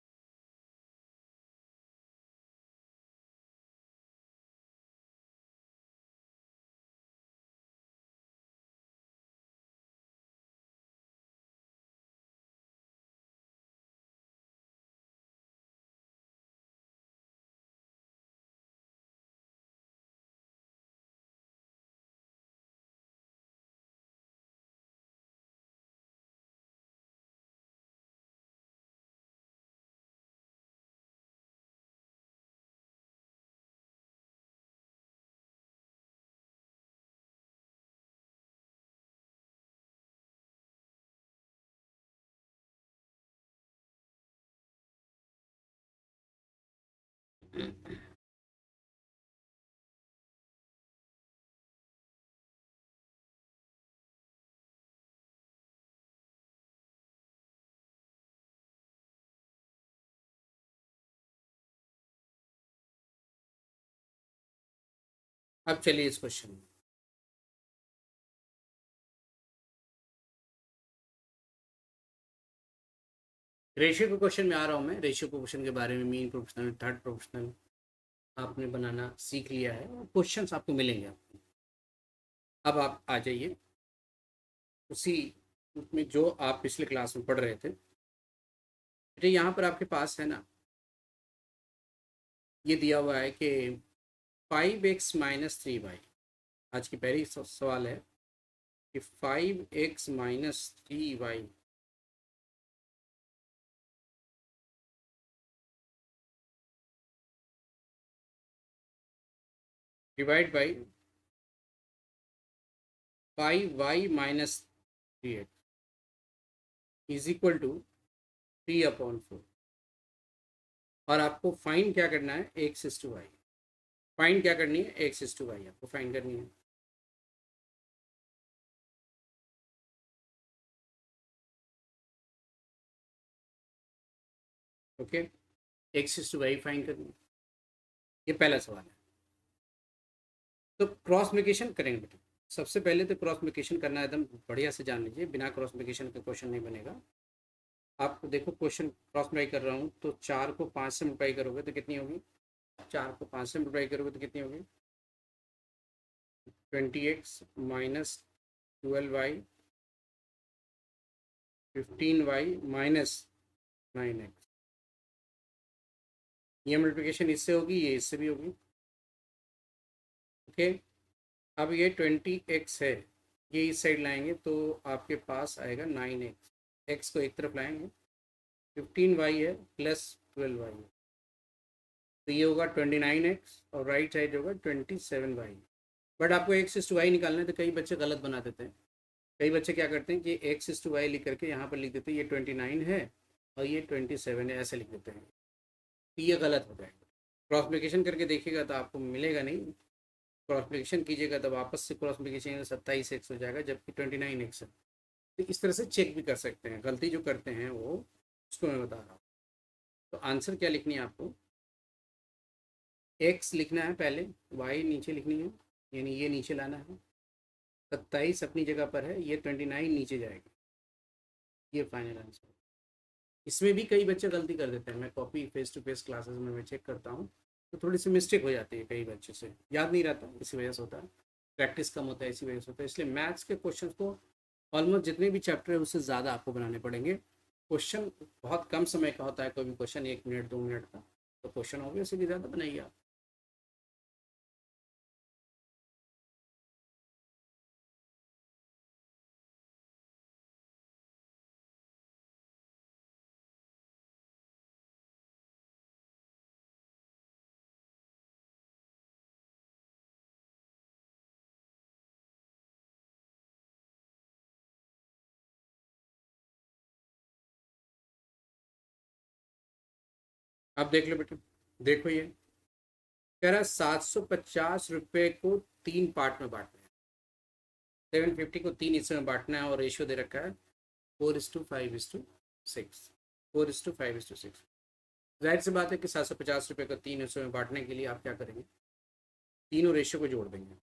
अब चलिए इस क्वेश्चन में, रेशियो के क्वेश्चन में आ रहा हूँ मैं। रेशियो के क्वेश्चन के बारे में मीन प्रोपोर्शनल थर्ड प्रोपोर्शनल आपने बनाना सीख लिया है और क्वेश्चन आपको मिलेंगे आपको। अब आप आ जाइए उसी में जो आप पिछले क्लास में पढ़ रहे थे। बेटे यहाँ पर आपके पास है ना, ये दिया हुआ है कि 5x - 3y। आज की पहली सवाल है कि 5x - 3y divide by 5y - 3x is equal to 3/4। और आपको फाइन क्या करना है, x/y। फाइन क्या करनी है, x/y आपको फाइन करनी है। ओके, x/y फाइंड करनी है, ये पहला सवाल है। तो क्रॉस मल्टीप्लिकेशन करेंगे बेटा। सबसे पहले तो क्रॉस मल्टीप्लिकेशन करना एकदम बढ़िया से जान लीजिए, बिना क्रॉस मल्टीप्लिकेशन का क्वेश्चन नहीं बनेगा। आप देखो क्वेश्चन क्रॉस मल्टीप्लाई कर रहा हूँ, तो 4 को 5 से मल्टीप्लाई करोगे तो कितनी होगी? 4 को 5 से मल्टीप्लाई करोगे तो कितनी होगी? 20x minus 12y 15y minus 9x। ये मल्टीप्लिकेशन इससे होगी, ये इससे भी होगी। ओके, अब ये 20x है, ये इस साइड लाएंगे तो आपके पास आएगा 9x। x को एक तरफ लाएंगे, 15y है प्लस 12y है, तो ये होगा 29x और राइट साइड होगा 27y। बट आपको x/y निकालना है, तो कई बच्चे गलत बना देते हैं। कई बच्चे क्या करते हैं कि x/y लिख करके यहाँ पर लिख देते हैं ये 29 है और ये 27 है, ऐसे लिख देते हैं, तो ये गलत हो जाएगा। क्रॉस मल्टीप्लिकेशन करके देखिएगा तो आपको मिलेगा नहीं, क्रॉस मल्टीप्लिकेशन कीजिएगा तब वापस से क्रॉस मल्टीप्लिकेशन 27x हो जाएगा, जबकि 29x है। तो इस तरह से चेक भी कर सकते हैं, गलती जो करते हैं वो, उसको मैं बता रहा हूँ। तो आंसर क्या लिखनी है आपको? x लिखना है पहले, y नीचे लिखनी है, यानी ये नीचे लाना है। 27 अपनी जगह पर है, ये 29 नीचे जाएगी, ये फाइनल आंसर। इसमें भी कई बच्चे गलती कर देते हैं, मैं copy face to face classes में मैं चेक करता हूँ, तो थोड़ी सी मिस्टेक हो जाती है, कई बच्चे से याद नहीं रहता, इसी वजह से होता है, प्रैक्टिस कम होता है, इसी वजह से होता है। इसलिए मैथ्स के क्वेश्चन को ऑलमोस्ट जितने भी चैप्टर है उससे ज़्यादा आपको बनाने पड़ेंगे। क्वेश्चन बहुत कम समय का होता है, कोई भी क्वेश्चन 1 मिनट 2 मिनट का, तो क्वेश्चन ऑब्वियसली ज़्यादा बनाइए आप। आप देख लो बेटा, देखो ये कह रहा है 750 रुपये को 3 पार्ट में बांटना है, 750 को 3 हिस्से में बांटना है, और रेशियो दे रखा है 4:5:6, 4:5:6। जाहिर सी बात है कि 750 रुपये को 3 हिस्सों में बांटने के लिए आप क्या करेंगे? तीनों रेशियो को जोड़ देंगे।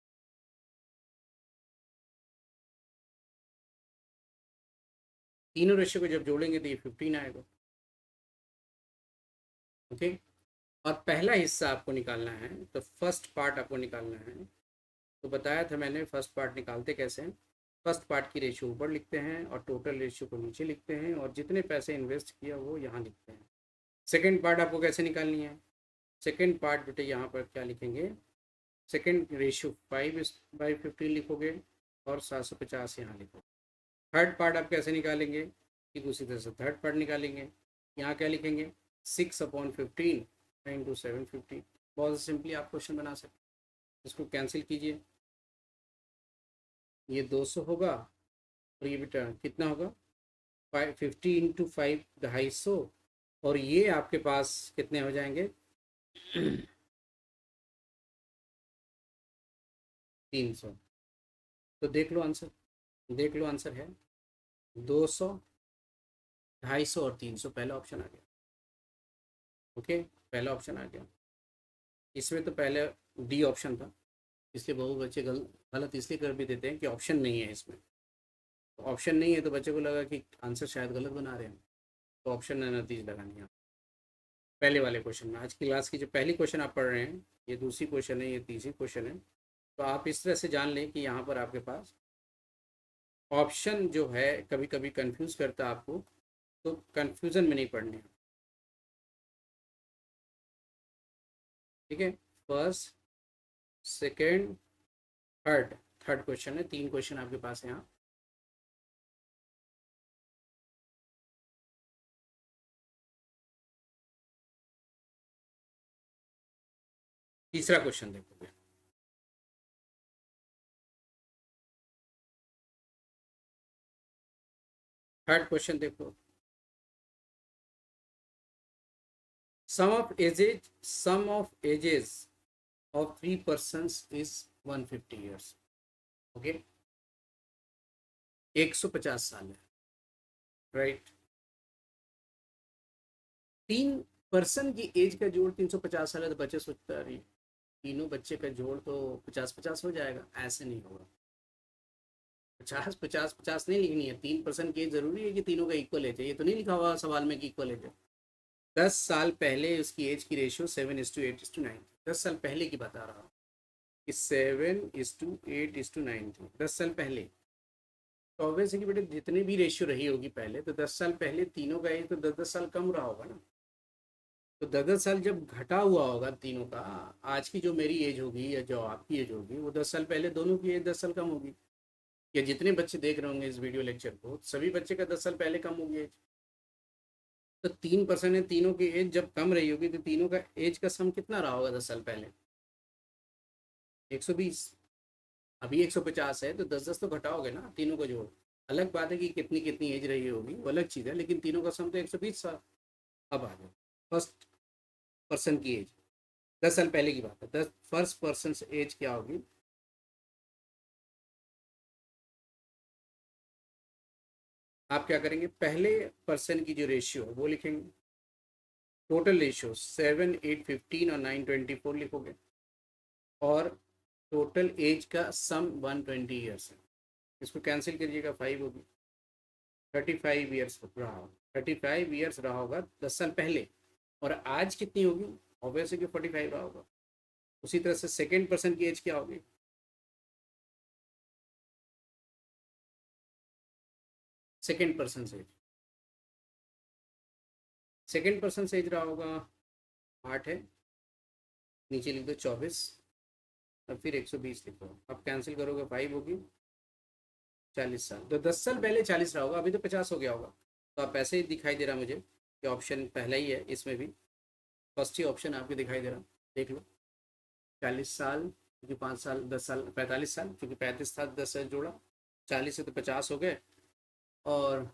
तीनों रेशियो को जब जोड़ेंगे तो ये 15 आएगा। ओके, और पहला हिस्सा आपको निकालना है, तो फर्स्ट पार्ट आपको निकालना है। तो बताया था मैंने फर्स्ट पार्ट निकालते कैसे हैं। फर्स्ट पार्ट की रेशियो ऊपर लिखते हैं और टोटल रेशियो को नीचे लिखते हैं, और जितने पैसे इन्वेस्ट किया वो यहाँ लिखते हैं। सेकेंड पार्ट आपको कैसे निकालनी है? सेकेंड पार्ट बेटे यहाँ पर क्या लिखेंगे? सेकेंड रेशियो 5/15 लिखोगे और 750 यहाँ लिखोगे। थर्ड पार्ट आप कैसे निकालेंगे? ठीक उसी तरह से थर्ड पार्ट निकालेंगे। यहाँ क्या लिखेंगे? 6/15 इंटू 750। बहुत सिंपली आप क्वेश्चन बना सकते हैं। इसको कैंसिल कीजिए, ये 200 होगा, और ये बेटा कितना होगा? 550 इंटू 5 250, और ये आपके पास कितने हो जाएंगे? 300। तो देख लो आंसर, देख लो आंसर है 200, 250 और 300, पहला ऑप्शन आ गया। ओके, पहला ऑप्शन आ गया। इसमें तो पहले डी ऑप्शन था, इसलिए बहुत बच्चे गलत इसलिए कर भी देते हैं कि ऑप्शन नहीं है इसमें। तो ऑप्शन नहीं है तो बच्चे को लगा कि आंसर शायद गलत बना रहे हैं, तो ऑप्शन ने नतीज लगानी है। पहले वाले क्वेश्चन में, आज की क्लास की जो पहली क्वेश्चन आप पढ़ रहे हैं, ये दूसरी क्वेश्चन है, ये तीसरी क्वेश्चन है। तो आप इस तरह से जान लें कि यहाँ पर आपके पास ऑप्शन जो है कभी कभी कंफ्यूज करता है आपको, तो कंफ्यूजन में नहीं पढ़ने हैं। ठीक है, first second third, third question है, 3 क्वेश्चन आपके पास है यहाँ। तीसरा क्वेश्चन देखोगे, थर्ड क्वेश्चन देखो। Sum of ages of 3 persons is 150 years। Okay, 150 साल है, राइट। 3 पर्सन की एज का जोड़ 350 साल है, तो बच्चे सोचता है तीनों बच्चे का जोड़ तो 50-50 हो जाएगा। ऐसे नहीं होगा। 50-50-50 नहीं लिखनी है। 3 पर्सन की एज जरूरी है कि तीनों का इक्वल एज है, ये तो नहीं लिखा हुआ सवाल में कि इक्वल एज है। 10 साल पहले उसकी एज की रेशियो 7:8:9। 10 साल पहले की बता रहा हूँ कि 7:8:9 थी 10 साल पहले। तो ऑब्वियस है कि बेटे जितनी भी रेशियो रही होगी पहले, तो 10 साल पहले तीनों का एज तो 10-10 साल कम रहा होगा ना। तो 10-10 साल जब घटा हुआ होगा तीनों का, आज की जो मेरी एज होगी या जो आपकी एज होगी, वो 10 साल पहले दोनों की एज 10 साल कम होगी। या जितने बच्चे देख रहे होंगे इस वीडियो लेक्चर को, सभी बच्चे का 10 साल पहले कम होगी एज। तो 3% है, तीनों की एज जब कम रही होगी, तो तीनों का एज का सम कितना रहा होगा 10 साल पहले? 120। अभी 150 है, तो 10-10 तो घटाओगे ना तीनों को जोड़। अलग बात है कि कितनी कितनी एज रही होगी, वो अलग चीज़ है, लेकिन तीनों का सम तो 120 साल। अब आ जाओ फर्स्ट पर्सन की एज। 10 साल पहले की बात है। फर्स्ट पर्सन एज क्या होगी? आप क्या करेंगे, पहले पर्सन की जो रेशियो है वो लिखेंगे। टोटल रेशियो 7, 8, 15 और 9, 24 लिखोगे। और टोटल एज का सम 120 ईयर्स है। इसको कैंसिल करिएगा, 5 होगी। 35 ईयर्स रहा होगा। 35 ईयर्स रहा होगा 10 साल पहले। और आज कितनी होगी? ऑब्वियसली कि 45 रहा होगा। उसी तरह से सेकेंड पर्सन की एज क्या होगी? Second person age. Second person age रहा होगा 8 है, नीचे लिख दो 24, और फिर 120 लिखो। अब कैंसिल करोगे, 5 होगी। 40 साल, तो 10 साल पहले 40 रहा होगा, अभी तो 50 हो गया होगा। तो आप ऐसे ही दिखाई दे रहा मुझे कि ऑप्शन पहला ही है इसमें भी। फर्स्ट ही ऑप्शन आपको दिखाई दे रहा, देख लो। 40 साल, क्योंकि 5 साल 10 साल 45 साल, क्योंकि 35 था 10 से जोड़ा। 40 से तो 50 हो गए। और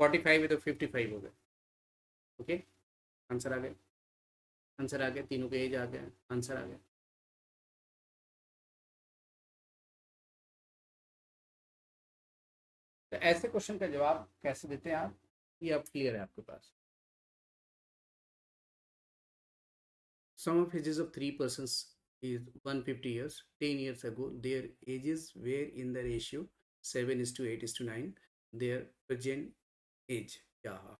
45 है तो 55 हो गए। ओके, आंसर आ गया। आंसर आ गया, तीनों के एज आ गया, आंसर आ गया। तो ऐसे क्वेश्चन का जवाब कैसे देते हैं आप, ये अब क्लियर है आपके पास। Sum of ages of 3 persons is 150 years. 10 years ago, their ages were in the ratio 7:8:9. Their present age क्या?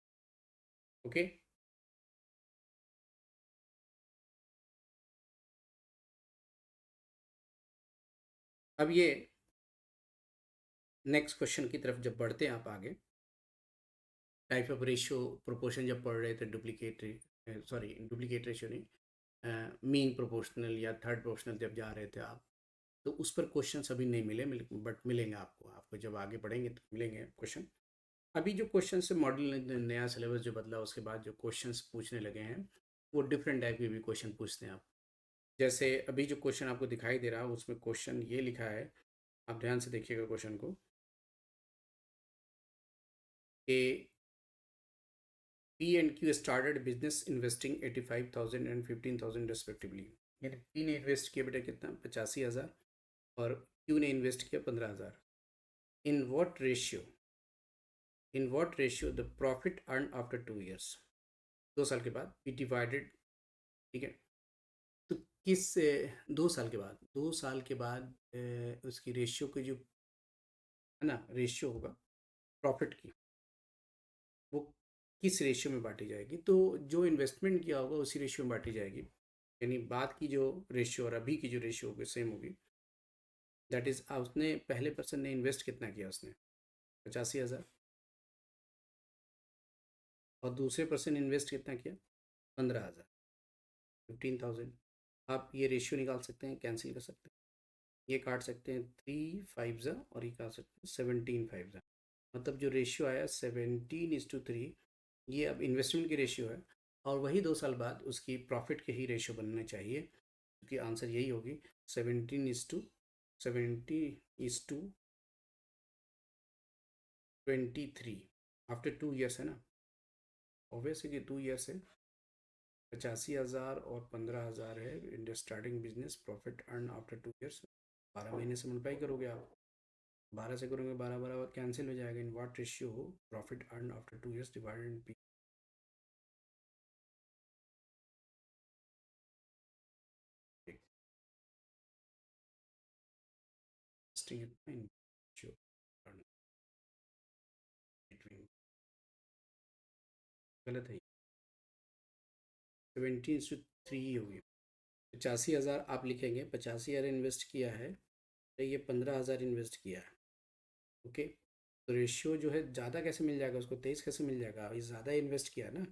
ओके। अब ये नेक्स्ट क्वेश्चन की तरफ जब बढ़ते हैं आप आगे, टाइप ऑफ रेशियो प्रोपोर्शन जब पढ़ रहे थे, डुप्लीकेट, सॉरी डुप्लीकेट रेशियो नहीं, मीन प्रोपोर्शनल या थर्ड प्रोपोर्शनल जब जा रहे थे आप, तो उस पर क्वेश्चन अभी नहीं मिले, बट मिलेंगे आपको। आपको जब आगे पढ़ेंगे तो मिलेंगे क्वेश्चन। अभी जो क्वेश्चन से मॉडल नया सिलेबस जो बदला, उसके बाद जो क्वेश्चंस पूछने लगे हैं, वो डिफरेंट टाइप के भी क्वेश्चन पूछते हैं आप। जैसे अभी जो क्वेश्चन आपको दिखाई दे रहा है, उसमें क्वेश्चन ये लिखा है, आप ध्यान से देखिएगा क्वेश्चन को, कि P and Q started business investing 85,000 and 15,000 respectively. यानी पी ने इन्वेस्ट किया बेटा कितना, 85,000, और क्यू ने इन्वेस्ट किया 15,000। In what ratio, in what ratio the profit earn after 2 years, 2 साल के बाद बी डिवाइडेड। ठीक है, तो किस 2 साल के बाद, 2 साल के बाद उसकी रेशियो की जो है ना, रेशियो होगा प्रॉफिट की, वो किस रेशियो में बांटी जाएगी? तो जो इन्वेस्टमेंट किया होगा उसी रेशियो में बांटी जाएगी। यानी बात की जो रेशियो और अभी की जो रेशियो होगी सेम होगी। दैट इज़, उसने पहले पर्सन ने इन्वेस्ट कितना किया, उसने 85,000, और दूसरे पर्सन ने इन्वेस्ट कितना किया, 15,000, 15,000। आप ये रेशियो निकाल सकते हैं, कैंसिल कर सकते हैं, ये काट सकते हैं 3 5 और ये काट सकते हैं 17 5। मतलब जो रेशियो आया 17:3, ये अब इन्वेस्टमेंट की रेशियो है। और वही 2 साल बाद उसकी प्रॉफिट के ही रेशियो बनने चाहिए, क्योंकि आंसर यही होगी 17:23 आफ्टर 2 ईयर्स, है ना। ऑब्वियस है कि 2 ईयर्स है। 85,000 और 15,000 है in starting business, profit earn after 2 years. 12 महीने से मल्टीप्लाई करोगे आप। 12 से करोगे 12 12 कैंसिल हो जाएगा। In what ratio profit earn after 2 years divided in P गलत है। 17:3 होगी। 85,000 आप लिखेंगे, 85,000 इन्वेस्ट किया है तो ये 15,000 इन्वेस्ट किया है। ओके, तो रेशियो जो है ज़्यादा कैसे मिल जाएगा उसको, 23 कैसे मिल जाएगा, ये ज़्यादा इन्वेस्ट किया है ना।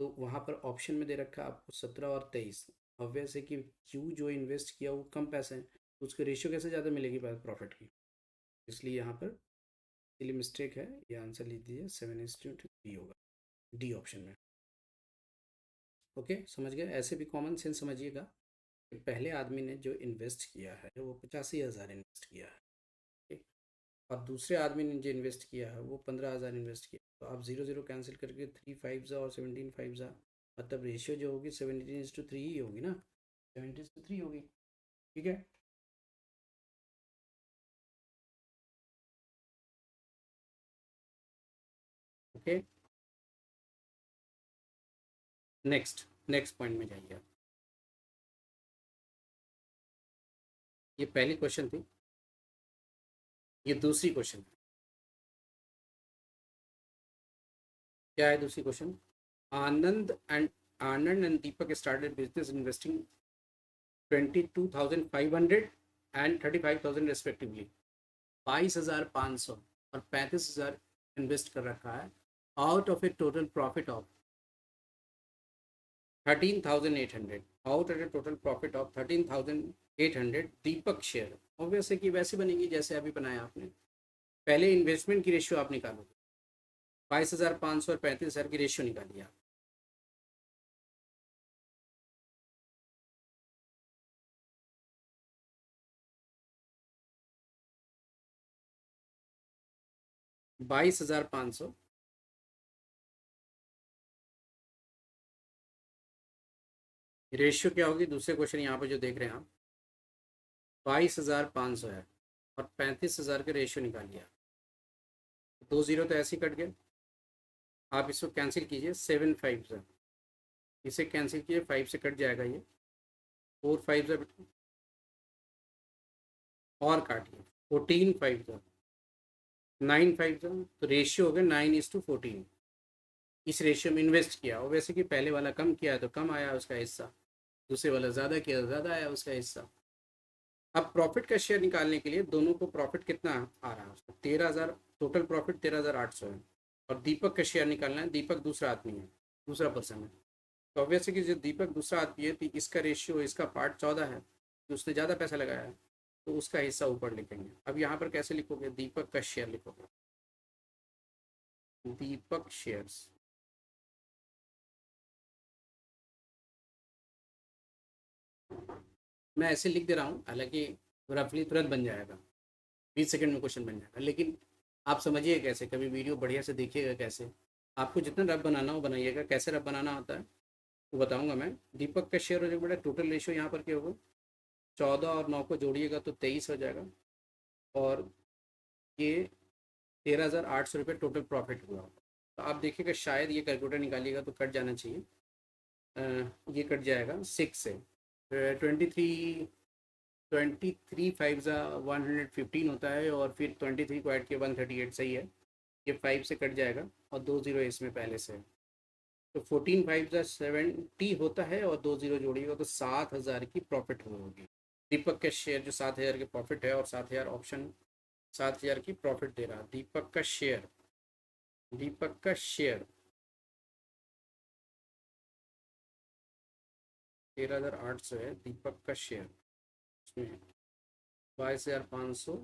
तो वहाँ पर ऑप्शन में दे रखा है आपको 17 और 23। ऑब्वियस है कि क्यू जो इन्वेस्ट किया वो कम पैसे हैं, तो उसकी रेशियो कैसे ज़्यादा मिलेगी प्रॉफिट की। इसलिए यहाँ पर इसलिए मिस्टेक है, ये आंसर लिख दीजिए 7:3 होगा डी ऑप्शन में। ओके, समझ गए। ऐसे भी कॉमन सेंस समझिएगा कि पहले आदमी ने जो इन्वेस्ट किया है वो 85,000 इन्वेस्ट किया है, ठीक? और दूसरे आदमी ने जो इन्वेस्ट किया है वो 15,000 इन्वेस्ट किया। तो आप 0 0 कैंसिल करके 3 5 और 17 5 मतलब रेशियो जो होगी 17:3 ही होगी ना, 17:3 होगी। ठीक है। ओके, नेक्स्ट नेक्स्ट पॉइंट में जाइए। ये पहली क्वेश्चन थी, ये दूसरी क्वेश्चन। क्या है दूसरी question? Anand and Deepak started business investing 22,500 and 35,000 respectively. 22,500 और 35,000 इन्वेस्ट कर रखा है out of A total profit of 13,800। Out of A total profit of 13,800 Deepak share. Obvious है कि वैसे बनेगी जैसे अभी बनाया आपने। पहले इन्वेस्टमेंट की रेशियो आप निकालोगे, 22,500 और 35,000 की रेशियो निकालिए आप। बाईस हजार पाँच सौ रेशियो क्या होगी, दूसरे क्वेश्चन यहाँ पे जो देख रहे हैं आप, 22,500 है और 35,000 का रेशियो निकालिए। 2 0 तो ऐसे ही कट गए। आप इसको कैंसिल कीजिए, 7 5 से इसे कैंसिल कीजिए, 5 से कट जाएगा ये, 4 5 से और काटिए, 14 5 से 9 5 से, तो रेशियो हो गया 9:14। इस रेशियो में इन्वेस्ट किया, और वैसे कि पहले वाला कम किया तो कम आया उसका हिस्सा, दूसरे वाला ज़्यादा किया तो ज़्यादा आया उसका हिस्सा। अब प्रॉफिट का शेयर निकालने के लिए दोनों को प्रॉफिट कितना आ रहा है उसका, 13,000 टोटल प्रॉफिट 13,800 है। और दीपक का शेयर निकालना है, दीपक दूसरा आदमी है, दूसरा पर्सन है। तो ऑब्वियसली कि जो दीपक दूसरा आदमी है तो इसका रेशियो, इसका पार्ट 14 है, तो उसने ज़्यादा पैसा लगाया है, तो उसका हिस्सा ऊपर लिखेंगे। अब यहाँ पर कैसे लिखोगे, दीपक का शेयर लिखोगे, दीपक शेयर्स। मैं ऐसे लिख दे रहा हूँ, हालांकि रफली तुरंत बन जाएगा, 20 सेकंड में क्वेश्चन बन जाएगा, लेकिन आप समझिए कैसे, कभी वीडियो बढ़िया से देखिएगा कैसे। आपको जितना रफ बनाना हो बनाइएगा, कैसे रफ बनाना होता है वो बताऊंगा मैं। दीपक का शेयर हो जाएगा बेटा, टोटल रेशियो यहाँ पर क्या होगा, 14 और 9 को जोड़िएगा तो 23 हो जाएगा। और ये 13,800 रुपये टोटल प्रॉफिट हुआ। तो आप देखिएगा, शायद ये कैलकुलेटर निकालिएगा तो कट जाना चाहिए। ये कट जाएगा 6 से, 23, 23 5 115 होता है, और फिर 23 को ऐड किया 138, सही है। ये 5 से कट जाएगा और 2 0 इसमें पहले से है। तो 14 5 70 होता है, और 2 0 जोड़िएगा तो 7,000 की प्रॉफिट होगी। दीपक के शेयर जो 7,000 के प्रॉफिट है, और 7,000 ऑप्शन 7,000 की प्रॉफिट दे रहा। दीपक का शेयर, दीपक का शेयर 13,800 है। दीपक का शेयर उसमें 22,500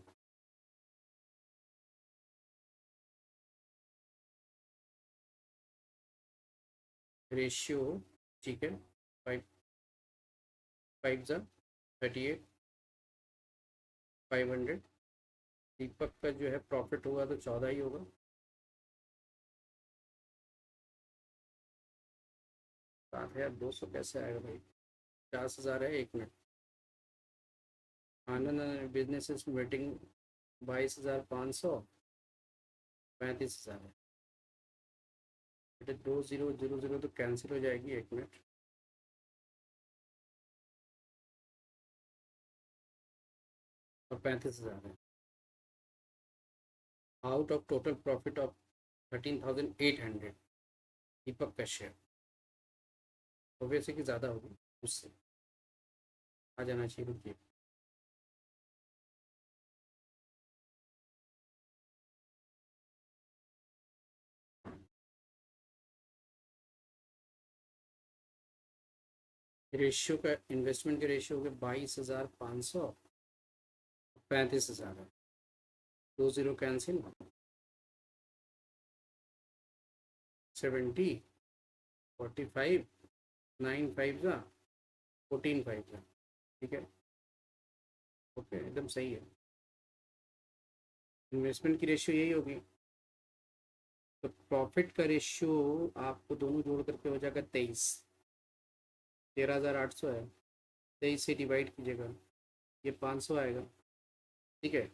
रेशियो, ठीक है। 5 5 38 500। दीपक का जो है प्रॉफिट होगा तो 14 ही होगा। 7,200 कैसे आएगा भाई, 50,000 है। 1 मिनट। आनंद बिजनेस वेटिंग 22,500, 35,000 है। बेटा 2000 तो कैंसिल हो जाएगी, 1 मिनट। और 35,000 है out of total profit of 13,800। दीपक का शेयर ऑब्वियसली कि ज़्यादा होगी उससे, आ जाना चाहिए। रुकिए, रेशियो का, इन्वेस्टमेंट के रेशियो हो गए 22,500, 35,000 है। 20 कैंसिल, 70, 45, 9 5 जा 14 5 जा। ठीक है, ओके, एकदम सही है। इन्वेस्टमेंट की रेशियो यही होगी, तो प्रॉफिट का रेशियो आपको दोनों जोड़ करके हो जाएगा 23। 13,800 है, 23 से डिवाइड कीजिएगा, ये 500 आएगा। ठीक है,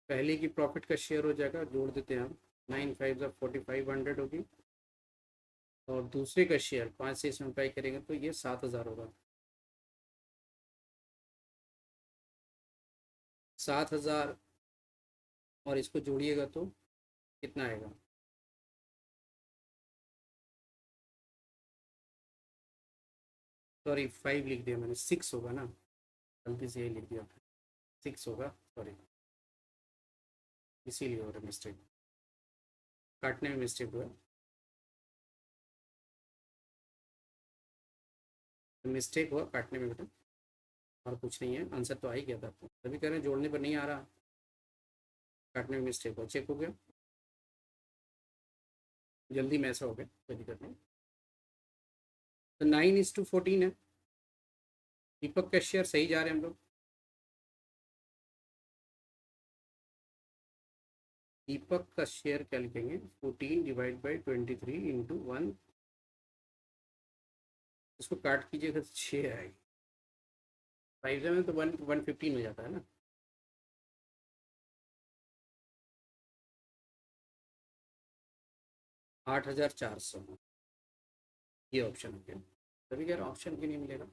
पहले की प्रॉफिट का शेयर हो जाएगा, जोड़ देते हैं हम, 9 5 जा 4,500 होगी। और दूसरे का शेयर 5 से इसमें मल्टीप्लाई करेंगे तो ये 7,000 होगा। 7,000 और इसको जोड़िएगा तो कितना आएगा? सॉरी 5 लिख दिया मैंने, 6 होगा ना, गलती से ये लिख दिया, 6 होगा, सॉरी, इसीलिए हो रहा मिस्टेक, काटने में मिस्टेक हुआ। मिस्टेक हुआ काटने में बेटा, और कुछ नहीं है, आंसर तो आ ही गया था आपको, तभी कह रहे हैं जोड़ने पर नहीं आ रहा, काटने में मिस्टेक हुआ, चेक हो गया, जल्दी में ऐसा हो गया, कोई दिक्कत नहीं। तो 9:14 है। दीपक का शेयर सही जा रहे हैं हम लोग। दीपक का शेयर क्या लिखेंगे? 14/23 × 1, इसको काट कीजिएगा तो 6 आएगी, 5 में तो 115 हो जाता है ना। 8,400, ये ऑप्शन हो गया। तभी कह रहा ऑप्शन क्यों नहीं मिलेगा,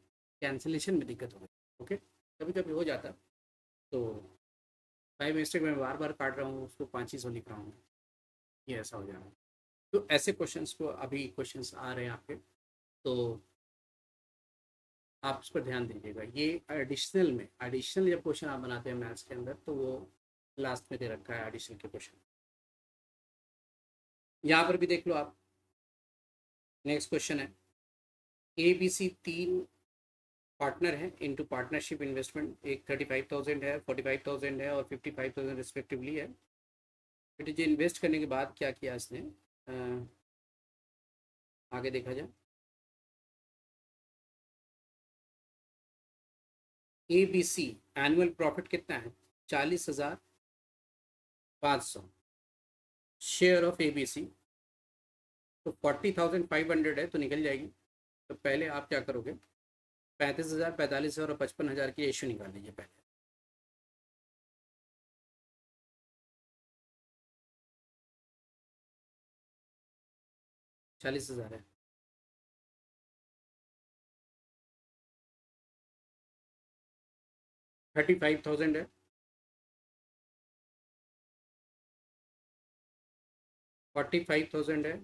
कैंसिलेशन में दिक्कत हो गई। ओके, कभी कभी हो जाता, तो बाई मिस्टेक मैं बार बार काट रहा हूँ उसको, 500 लिख रहा हूँ, ये ऐसा हो जा रहा है। तो ऐसे क्वेश्चंस को, अभी क्वेश्चंस आ रहे हैं आपके, तो आप उस पर ध्यान दीजिएगा। ये एडिशनल में, एडिशनल जब क्वेश्चन आप बनाते हैं मैथ्स के अंदर, तो वो लास्ट में दे रखा है एडिशनल के क्वेश्चन। यहाँ पर भी देख लो आप, नेक्स्ट क्वेश्चन है, ए बी सी तीन पार्टनर है इनटू पार्टनरशिप इन्वेस्टमेंट, एक 35,000 है, 45,000 है और 55,000 रिस्पेक्टिवली है। फिर जो इन्वेस्ट करने के बाद क्या किया इसने, आगे देखा जाए, A B C annual profit कितना है? 40,500, share of A B C, तो 40,500 है तो निकल जाएगी। तो पहले आप क्या करोगे, 35,000, 45,000 और 55,000 की रेशियो निकाल लीजिए पहले। 40,000 है, 35,000 है, 45,000 है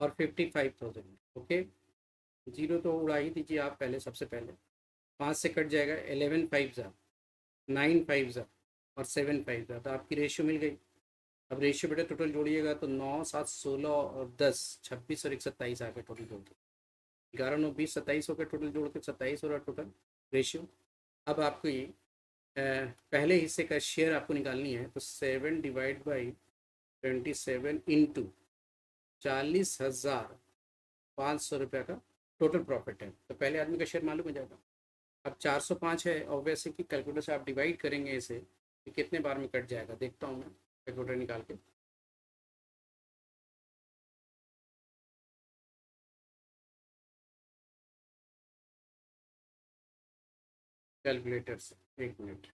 और 55,000। ओके, जीरो तो उड़ा ही दीजिए आप पहले, सबसे पहले 5 से कट जाएगा, 11 5 जा 9 5 जा और 7 5 जा, तो आपकी रेशियो मिल गई। अब रेशियो बेटा टोटल जोड़िएगा तो 9 7 16 और 10 26 और 1 27 आ गए टोटल जोड़ के, 11 9 20 27 हो गए टोटल जोड़ के, 27 हो रहा टोटल रेशियो। अब आपको ये पहले हिस्से का शेयर आपको निकालनी है, तो 7/27 इंटू 40,500 रुपये का टोटल प्रॉफिट है, तो पहले आदमी का शेयर मालूम हो जाएगा। अब 405 है, ऑब्वियसली कि कैलकुलेटर से आप डिवाइड करेंगे इसे, कि कितने बार में कट जाएगा, देखता हूँ मैं कैलकुलेटर निकाल के, कैलकुलेटर से, 1 मिनट।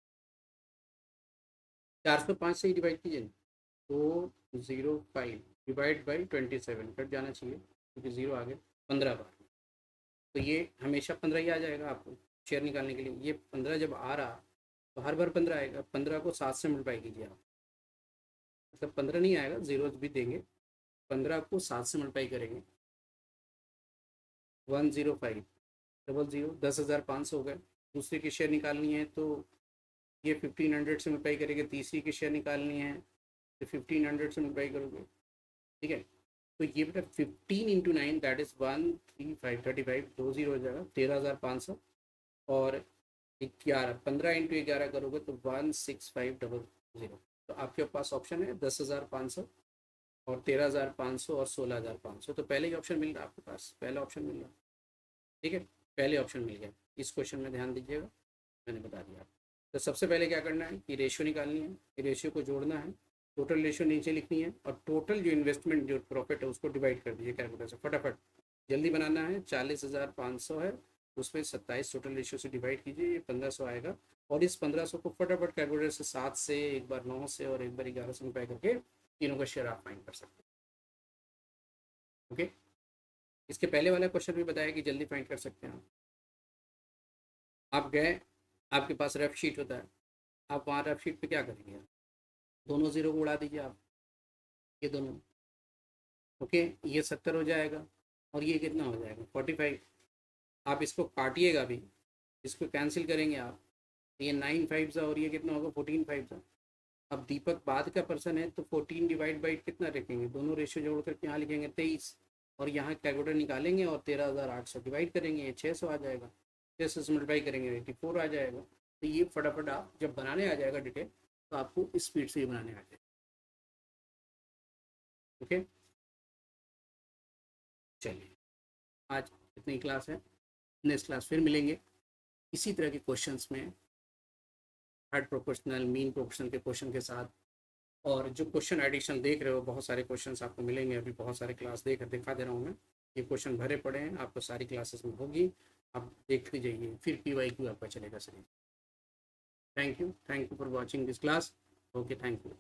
405 से ही डिवाइड कीजिए, तो 05 डिवाइड बाई 27 कट जाना चाहिए क्योंकि 0 आ गया 15 बार। तो ये हमेशा 15 ही आ जाएगा आपको शेयर निकालने के लिए। ये 15 जब आ रहा तो हर बार 15 आएगा। 15 को 7 से मल्टीप्लाई कीजिए आप, मतलब 15 नहीं आएगा, जीरो भी देंगे। 15 को 7 से मल्टीप्लाई करेंगे, 105 डबल ज़ीरो, 10,500 हो गए। दूसरे की शेयर निकालनी है तो ये 1500 से मल्टीप्लाई करेंगे। तीसरी की शेयर निकालनी है तो 1500 से मल्टीप्लाई करोगे, ठीक है। तो ये बेटा 15 इंटू 9 दैट इज़ 135, 35 दो जीरो हो जाएगा 13,500। और 11, 15 इंटू 11 करोगे तो 16500। तो आपके पास ऑप्शन है 10,500 और 13,500 और 16,500। तो पहले ही ऑप्शन मिल रहा है आपके पास, पहला ऑप्शन मिल रहा है, ठीक है। पहले ऑप्शन मिल गया। इस क्वेश्चन में ध्यान दीजिएगा, मैंने बता दिया। तो सबसे पहले क्या करना है कि रेशियो निकालनी है, रेशियो को जोड़ना है, टोटल रेशियो नीचे लिखनी है और टोटल जो इन्वेस्टमेंट जो प्रॉफिट है उसको डिवाइड कर दीजिए कैलकुलेटर से फटाफट। जल्दी बनाना है। 40,500 है, उसमें 27 टोटल रेशियो से डिवाइड कीजिए, ये 1500 आएगा। और इस 1500 को फटाफट कैलकुलेटर से 7 से, एक बार 9 से और एक बार 11 से मल्टीप्लाई करके तीनों का शेयर आप फाइंड कर सकते हैं। ओके, इसके पहले वाला क्वेश्चन भी बताया कि जल्दी फाइंड कर सकते हैं आप गए, आपके पास रेफ शीट होता है, आप वहाँ रेफ शीट पे क्या करेंगे आप, दोनों ज़ीरो को उड़ा दीजिए आप, ये दोनों। ओके, ये 70 हो जाएगा और ये कितना हो जाएगा 45। आप इसको काटिएगा भी, इसको कैंसिल करेंगे आप, ये 9 5 और ये कितना होगा 14 5। अब दीपक बाद का पर्सन है तो 14 डिवाइड बाई कितना रखेंगे, दोनों रेशियो जोड़ करके यहाँ लिखेंगे 23 और यहाँ कैलकुलेटर निकालेंगे और 13,800 डिवाइड करेंगे, ये 600 आ जाएगा। 600 से मल्टीप्लाई करेंगे 84 आ जाएगा। तो ये फटाफट आप जब बनाने आ जाएगा डिटेल तो आपको इस स्पीड से ही बनाने आ जाएगा। ओके, चलिए आज इतनी क्लास है, नेक्स्ट क्लास फिर मिलेंगे इसी तरह के क्वेश्चंस में, हार्ड प्रोपोर्शनल मीन प्रोपोर्शनल के क्वेश्चन के साथ। और जो क्वेश्चन एडिशनल देख रहे हो, बहुत सारे क्वेश्चंस आपको मिलेंगे, अभी बहुत सारे क्लास दिखा दे रहा हूँ मैं। ये क्वेश्चन भरे पड़े हैं, आपको सारी क्लासेस में होगी, आप देखते जाइए, फिर PYQ आपका चलेगा sir. Thank you for watching this class. Okay, thank you.